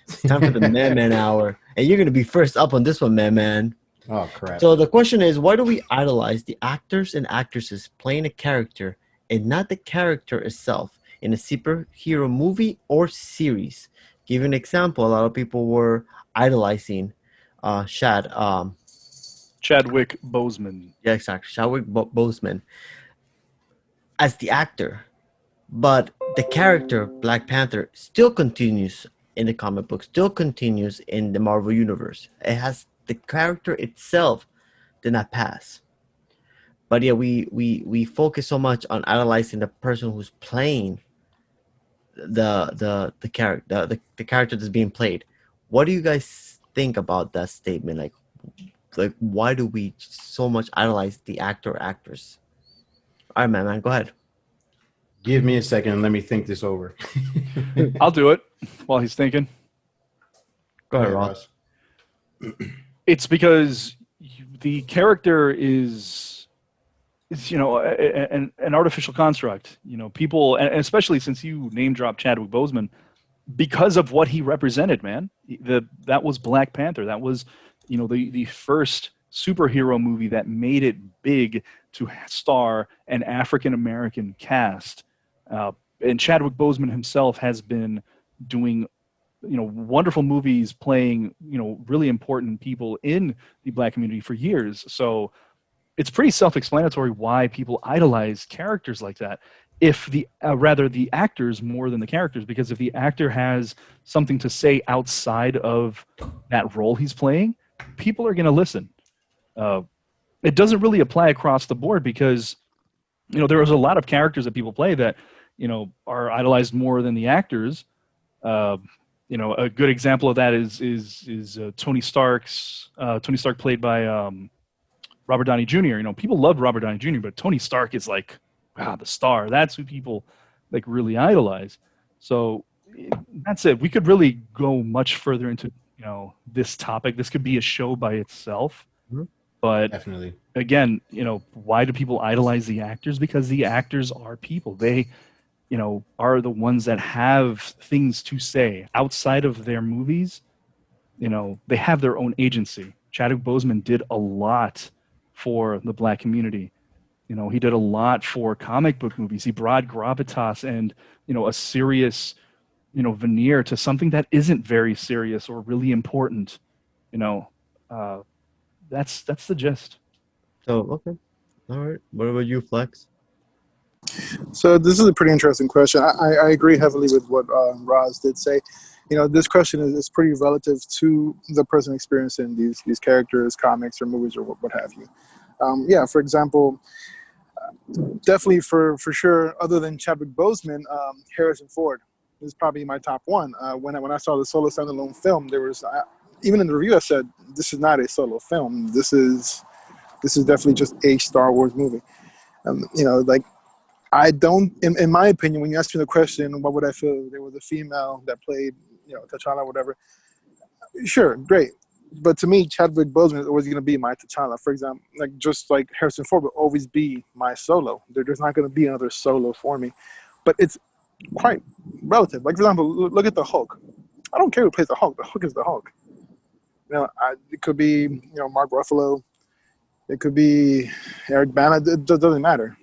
It's time for the Man Hour. And you're going to be first up on this one, Man. Oh, crap. So the question is, why do we idolize the actors and actresses playing a character and not the character itself in a superhero movie or series? Give an example. A lot of people were idolizing Chadwick Boseman. Yeah, exactly. Chadwick Boseman as the actor. But the character, Black Panther, still continues in the comic book, still continues in the Marvel Universe. It has the character itself did not pass. But yeah, we focus so much on idolizing the person who's playing the character, the character that's being played. What do you guys think about that statement? Like why do we so much idolize the actor or actress? All right, man, go ahead. Give me a second and let me think this over. I'll do it while he's thinking. Go ahead, Ross. It's because the character is an artificial construct. People, and especially since you name dropped Chadwick Boseman, because of what he represented, man. That was Black Panther. That was, the first superhero movie that made it big to star an African American cast. And Chadwick Boseman himself has been doing, wonderful movies, playing, really important people in the Black community for years. So it's pretty self-explanatory why people idolize characters like that. If the actors more than the characters, because if the actor has something to say outside of that role he's playing, people are going to listen. It doesn't really apply across the board because, there is a lot of characters that people play that, are idolized more than the actors. A good example of that is Tony Stark played by Robert Downey Jr. People loved Robert Downey Jr., but Tony Stark is like, the star. That's who people really idolize. So that's it. We could really go much further into this topic. This could be a show by itself. But Definitely. again, why do people idolize the actors? Because the actors are people. They, are the ones that have things to say outside of their movies. They have their own agency. Chadwick Boseman did a lot for the black community. He did a lot for comic book movies. He brought gravitas and, a serious, veneer to something that isn't very serious or really important. That's the gist. So okay, all right. What about you, Flex? So this is a pretty interesting question. I agree heavily with what Roz did say. This question is pretty relative to the person experiencing these characters, comics, or movies, or what have you. Yeah, for example, definitely for sure, other than Chadwick Boseman, Harrison Ford is probably my top one. When I saw the solo standalone film, there was even in the review I said, this is not a solo film. This is definitely just a Star Wars movie. Like, I don't, in my opinion, when you ask me the question, what would I feel if there was a female that played, T'Challa or whatever? Sure, great. But to me, Chadwick Boseman is always going to be my T'Challa. For example, just like Harrison Ford will always be my Solo. There's not going to be another Solo for me. But it's quite relative. Like, for example, look at the Hulk. I don't care who plays the Hulk. The Hulk is the Hulk. It could be, Mark Ruffalo. It could be Eric Bana. It doesn't matter.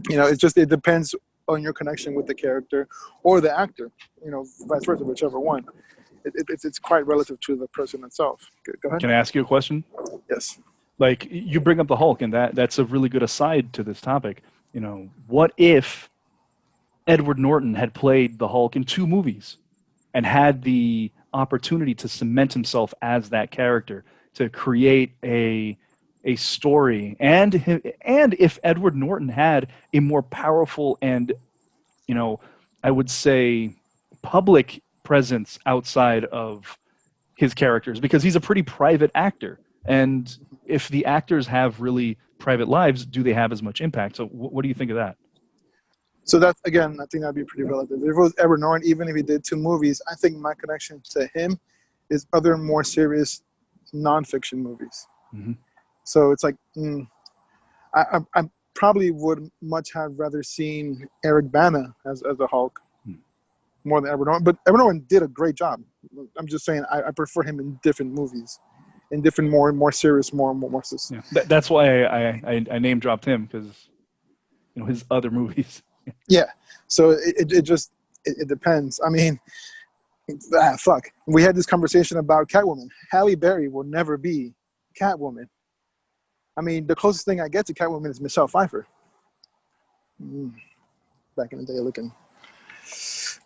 It depends on your connection with the character or the actor, vice versa, whichever one. It's quite relative to the person itself. Go ahead. Can I ask you a question? Yes. Like, you bring up the Hulk, and that's a really good aside to this topic. What if Edward Norton had played the Hulk in 2 movies and had the opportunity to cement himself as that character, to create a story, and if Edward Norton had a more powerful and, I would say, public presence outside of his characters, because he's a pretty private actor, and if the actors have really private lives, do they have as much impact? So what do you think of that? So that's, again, I think that'd be pretty relative. If it was Edward Norton, even if he did 2 movies, I think my connection to him is other more serious nonfiction movies. Mm-hmm. So it's like, I probably would much have rather seen Eric Bana as a Hulk more than Edward Norton. But Edward Norton did a great job. I'm just saying I prefer him in different movies, in different more serious, more. Yeah. That's why I name dropped him, because his other movies. Yeah. So it just depends. I mean, fuck. We had this conversation about Catwoman. Halle Berry will never be Catwoman. I mean, the closest thing I get to Catwoman is Michelle Pfeiffer. Back in the day, looking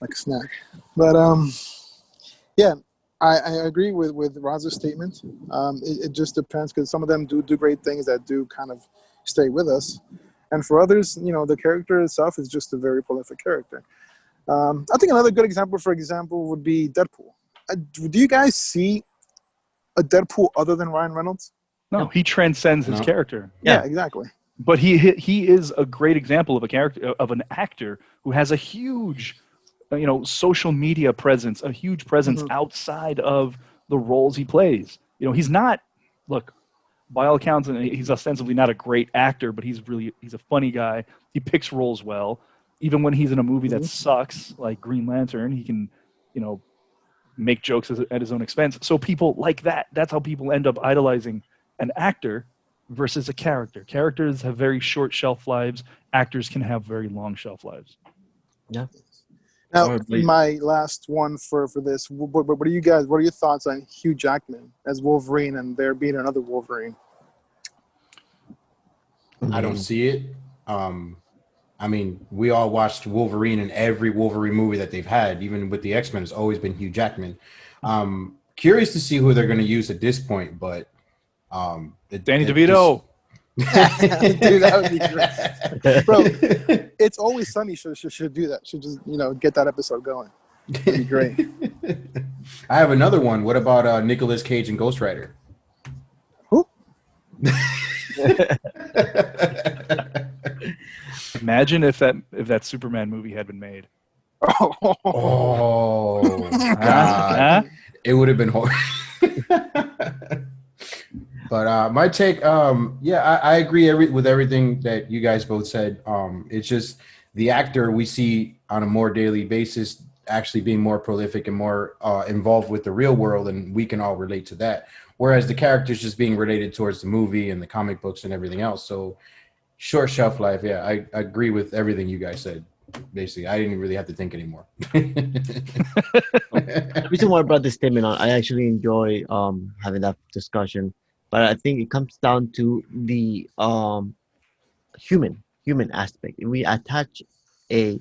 like a snack. But yeah, I agree with Roz's statement. It just depends, because some of them do great things that do kind of stay with us, and for others, the character itself is just a very prolific character. I think another good example, for example, would be Deadpool. Do you guys see a Deadpool other than Ryan Reynolds? No, he transcends his character. Yeah, exactly. But he is a great example of a character, of an actor who has a huge, social media presence, a huge presence outside of the roles he plays. He's not, look, by all accounts, he's ostensibly not a great actor, but he's a funny guy. He picks roles well. Even when he's in a movie that sucks, like Green Lantern, he can, make jokes at his own expense. So people like that. That's how people end up idolizing an actor versus a character. Characters have very short shelf lives. Actors can have very long shelf lives. Yeah. Now, my last one for this. What are you guys? What are your thoughts on Hugh Jackman as Wolverine, and there being another Wolverine? I don't see it. I mean, we all watched Wolverine, and every Wolverine movie that they've had, even with the X-Men, has always been Hugh Jackman. Curious to see who they're going to use at this point, but Danny DeVito. Dude, that would be great. Bro, It's Always Sunny should do that. Should just, get that episode going. That'd be great. I have another one. What about Nicolas Cage and Ghost Rider? Who? Imagine if that Superman movie had been made. Oh, God. It would have been horrible. But my take, yeah, I agree with everything that you guys both said. It's just the actor we see on a more daily basis actually being more prolific and more involved with the real world, and we can all relate to that. Whereas the characters just being related towards the movie and the comic books and everything else. So short shelf life. Yeah, I agree with everything you guys said. Basically, I didn't really have to think anymore. The reason why I brought this statement on, I actually enjoy having that discussion, but I think it comes down to the human aspect. If we attach a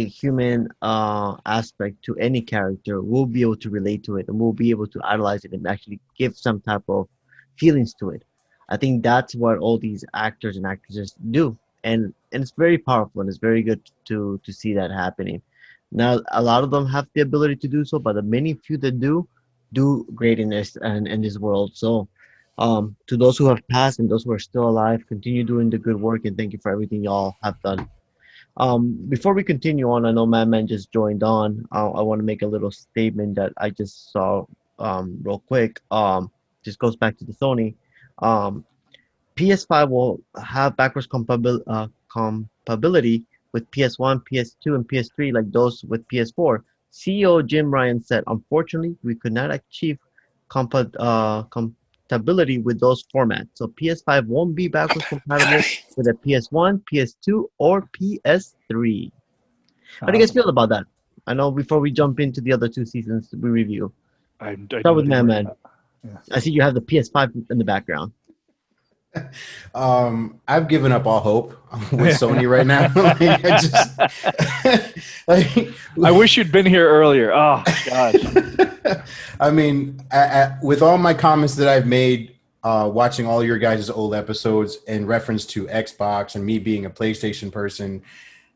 human aspect to any character, we'll be able to relate to it, and we'll be able to idolize it and actually give some type of feelings to it. I think that's what all these actors and actresses do, and it's very powerful, and it's very good to see that happening. Now, a lot of them have the ability to do so, but the many few that do great in this and in this world. So, to those who have passed and those who are still alive, continue doing the good work, and thank you for everything y'all have done. Before we continue on, I know Madman just joined on. I want to make a little statement that I just saw real quick. Just goes back to the Sony. PS5 will have backwards compatibility with PS1, PS2, and PS3 like those with PS4. CEO Jim Ryan said, "Unfortunately, we could not achieve compatibility with those formats. So PS5 won't be backwards compatible with a PS1, PS2, or PS3." How do you guys feel about that? I know before we jump into the other two seasons we review. Start with Man. Yeah. I see you have the PS5 in the background. I've given up all hope with Sony right now. I wish you'd been here earlier. Oh gosh. I mean, with all my comments that I've made, watching all your guys' old episodes in reference to Xbox and me being a PlayStation person,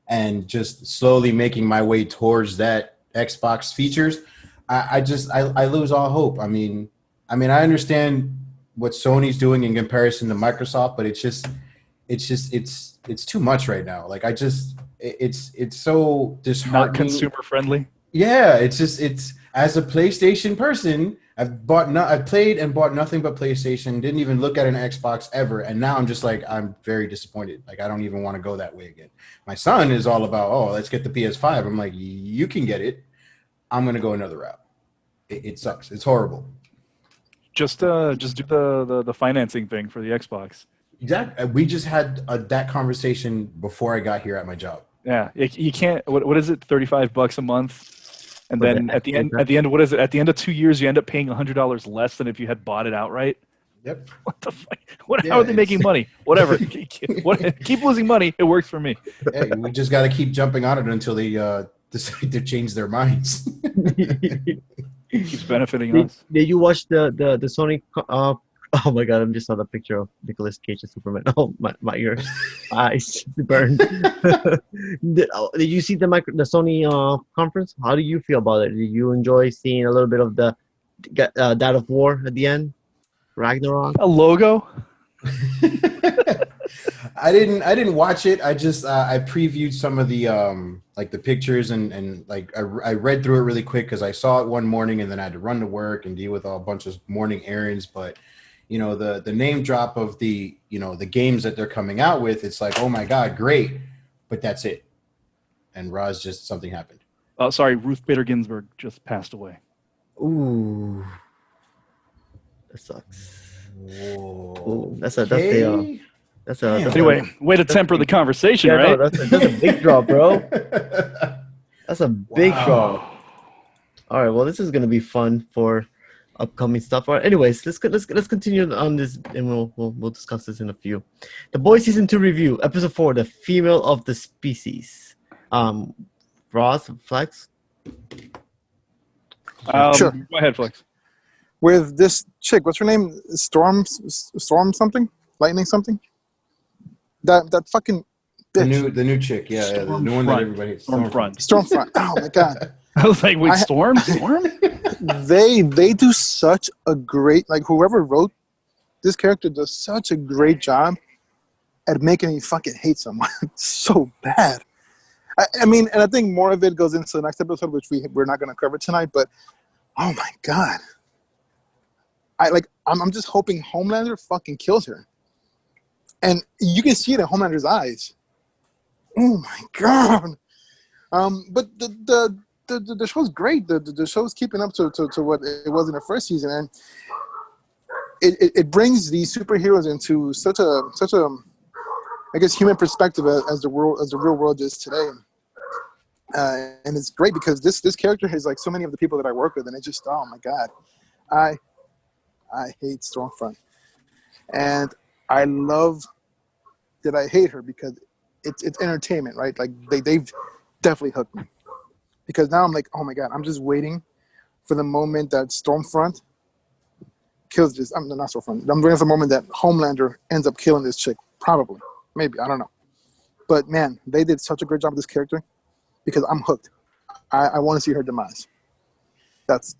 and just slowly making my way towards that Xbox features, I lose all hope. I mean, I understand what Sony's doing in comparison to Microsoft, but it's too much right now. Like it's so disheartening. Not consumer friendly. Yeah, it's as a PlayStation person, I've played and bought nothing but PlayStation, didn't even look at an Xbox ever, and now I'm just like, I'm very disappointed. Like I don't even want to go that way again. My son is all about, oh, let's get the PS5. I'm like, you can get it. I'm gonna go another route. It sucks. It's horrible. Just do the financing thing for the Xbox. Exactly. We just had that conversation before I got here at my job. Yeah, you can't. What is it? $35 a month, and then at the end, what is it? At the end of 2 years, you end up paying $100 less than if you had bought it outright. Yep. What the fuck? How are they making money? Whatever. Keep losing money. It works for me. Hey, we just got to keep jumping on it until they decide to change their minds. Keeps benefiting us. Did you watch the Sony? Oh my God! I just saw the picture of Nicolas Cage as Superman. Oh my ears, eyes burned. Did you see the Sony conference? How do you feel about it? Did you enjoy seeing a little bit of the God of War at the end? Ragnarok. A logo. I didn't watch it. I just I previewed some of the like the pictures and like I read through it really quick because I saw it one morning and then I had to run to work and deal with a bunch of morning errands. But you know, the name drop of the the games that they're coming out with, it's like, oh my God, great, but that's it. And Roz, just something happened. Oh, sorry, Ruth Bader Ginsburg just passed away. Ooh, that sucks. Whoa. Ooh, that's a anyway, way to temper the conversation, yeah, right? No, that's a big draw, bro. That's a big draw. All right, well, this is gonna be fun for upcoming stuff. All right, anyways, let's continue on this, and we'll discuss this in a few. The Boys Season 2 review, Episode 4, The Female of the Species. Ross, Flex. Sure. Go ahead, Flex. With this chick, what's her name? Storm something? Lightning something? That fucking bitch. The new chick, yeah, the new one that everybody hates. Stormfront. Oh my God. I was like, wait, Storm? They do such a great, like, whoever wrote this character does such a great job at making me fucking hate someone. It's so bad. I mean, and I think more of it goes into the next episode, which we're not going to cover tonight, but oh my God. I'm just hoping Homelander fucking kills her. And you can see it in Homelander's eyes. Oh my god! But the show's great. The show's keeping up to what it was in the first season, and it brings these superheroes into such a I guess human perspective as the real world is today. And it's great because this character is like so many of the people that I work with, and it just, oh my god, I hate Stormfront, and I love that I hate her because it's entertainment, right? Like they've definitely hooked me, because now I'm like, oh my god, I'm just waiting for the moment that Stormfront kills this. I'm not Stormfront. I'm waiting for the moment that Homelander ends up killing this chick. Probably, maybe, I don't know. But man, they did such a great job with this character because I'm hooked. I want to see her demise. That's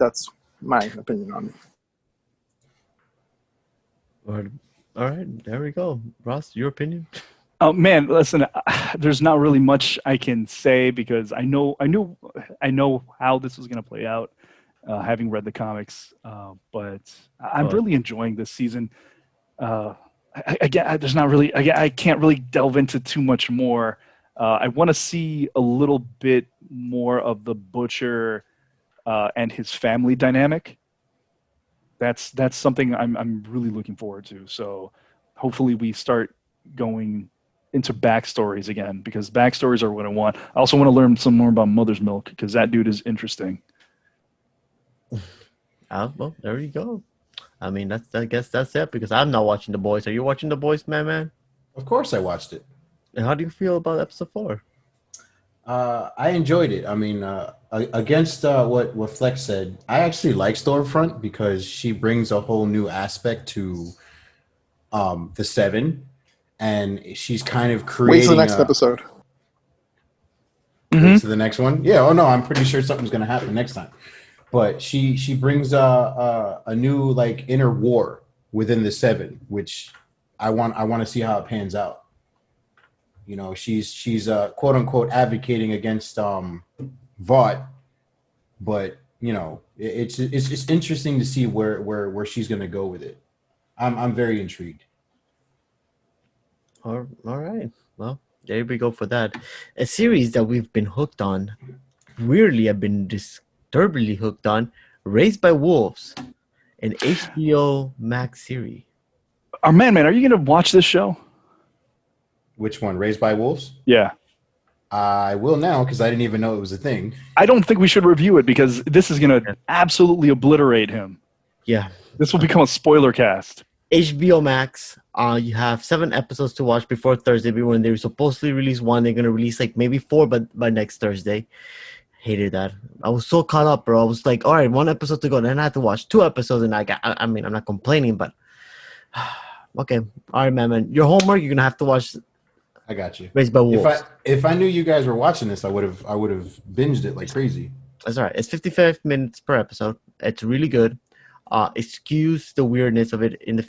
my opinion on it. All right, there we go. Ross, your opinion? Oh man, listen. There's not really much I can say because I know how this was going to play out, having read the comics. But I'm really enjoying this season. Again, there's not really. I can't really delve into too much more. I want to see a little bit more of the Butcher and his family dynamic. That's something I'm really looking forward to. So hopefully we start going into backstories again, because backstories are what I want. I also want to learn some more about Mother's Milk because that dude is interesting. Well, there you go. I mean, I guess that's it, because I'm not watching The Boys. Are you watching The Boys, man? Of course I watched it. And how do you feel about episode 4? I enjoyed it. I mean, against what Flex said, I actually like Stormfront because she brings a whole new aspect to the Seven, and she's kind of creating. Wait till the next episode. Wait to the next one. Yeah. Oh no, I'm pretty sure something's gonna happen next time. But she brings a new like inner war within the Seven, which I want to see how it pans out. You know, she's quote unquote advocating against Vought, but you know, it's interesting to see where she's gonna go with it. I'm very intrigued. All right. Well, there we go for that. A series that we've been hooked on, weirdly I've been disturbingly hooked on, Raised by Wolves, an HBO Max series. Man, are you gonna watch this show? Which one? Raised by Wolves? Yeah. I will now because I didn't even know it was a thing. I don't think we should review it because this is going to absolutely obliterate him. Yeah. This will become a spoiler cast. HBO Max. You have 7 episodes to watch before Thursday. When they were supposedly release 1, they're going to release like maybe 4 by next Thursday. Hated that. I was so caught up, bro. I was like, all right, 1 episode to go. Then I had to watch 2 episodes, and I mean, I'm not complaining, but okay. All right, man. Your homework, you're going to have to watch. I got you. Raised by Wolves. If I knew you guys were watching this, I would have binged it like crazy. That's all right. It's 55 minutes per episode. It's really good. Excuse the weirdness of it in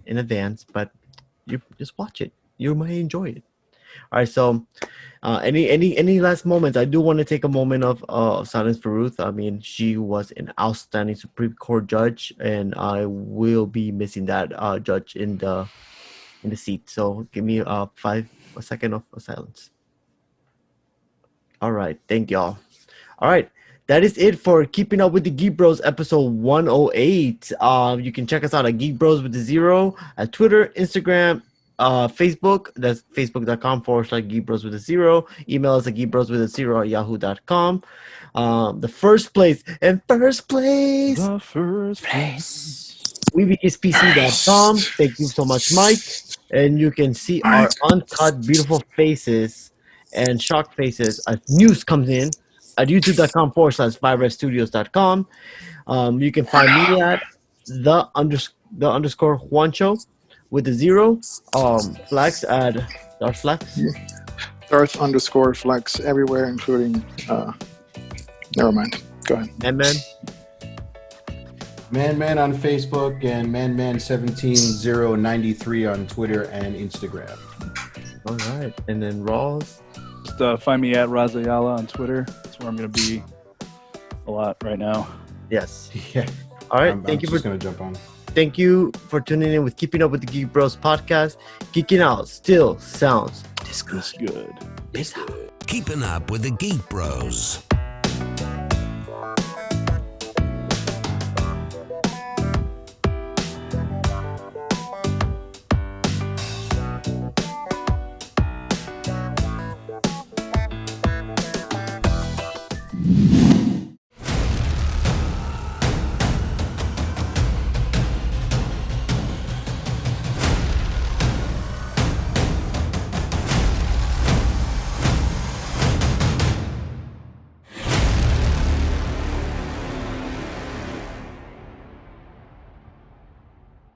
advance, but you just watch it. You might enjoy it. All right. So, any last moments? I do want to take a moment of silence for Ruth. I mean, she was an outstanding Supreme Court judge, and I will be missing that judge in the seat. So give me a second of silence. All right. Thank y'all. All right. That is it for Keeping Up with the Geek Bros episode 108. You can check us out at Geek Bros with the 0 at Twitter, Instagram, Facebook. That's facebook.com/Geek Bros with a 0. Email us at geekbros with a 0 at yahoo.com. The first place. WeBeGeeksPC.com. Thank you so much, Mike. And you can see our uncut, beautiful faces and shocked faces as news comes in at youtube.com/5redstudios.com. You can find me at the underscore Juancho with the 0. Flex at Darth Flex. Darth_Flex everywhere, including never mind. Go ahead. Man on Facebook and manman17093 on Twitter and Instagram. All right. And then Rawls. Just find me at Razayala on Twitter. That's where I'm going to be a lot right now. Yes. Yeah. All right. I'm Thank you just going to jump on. Thank you for tuning in with Keeping Up with the Geek Bros podcast. Geeking out still sounds this good. It's good. Peace out. Keeping up with the Geek Bros.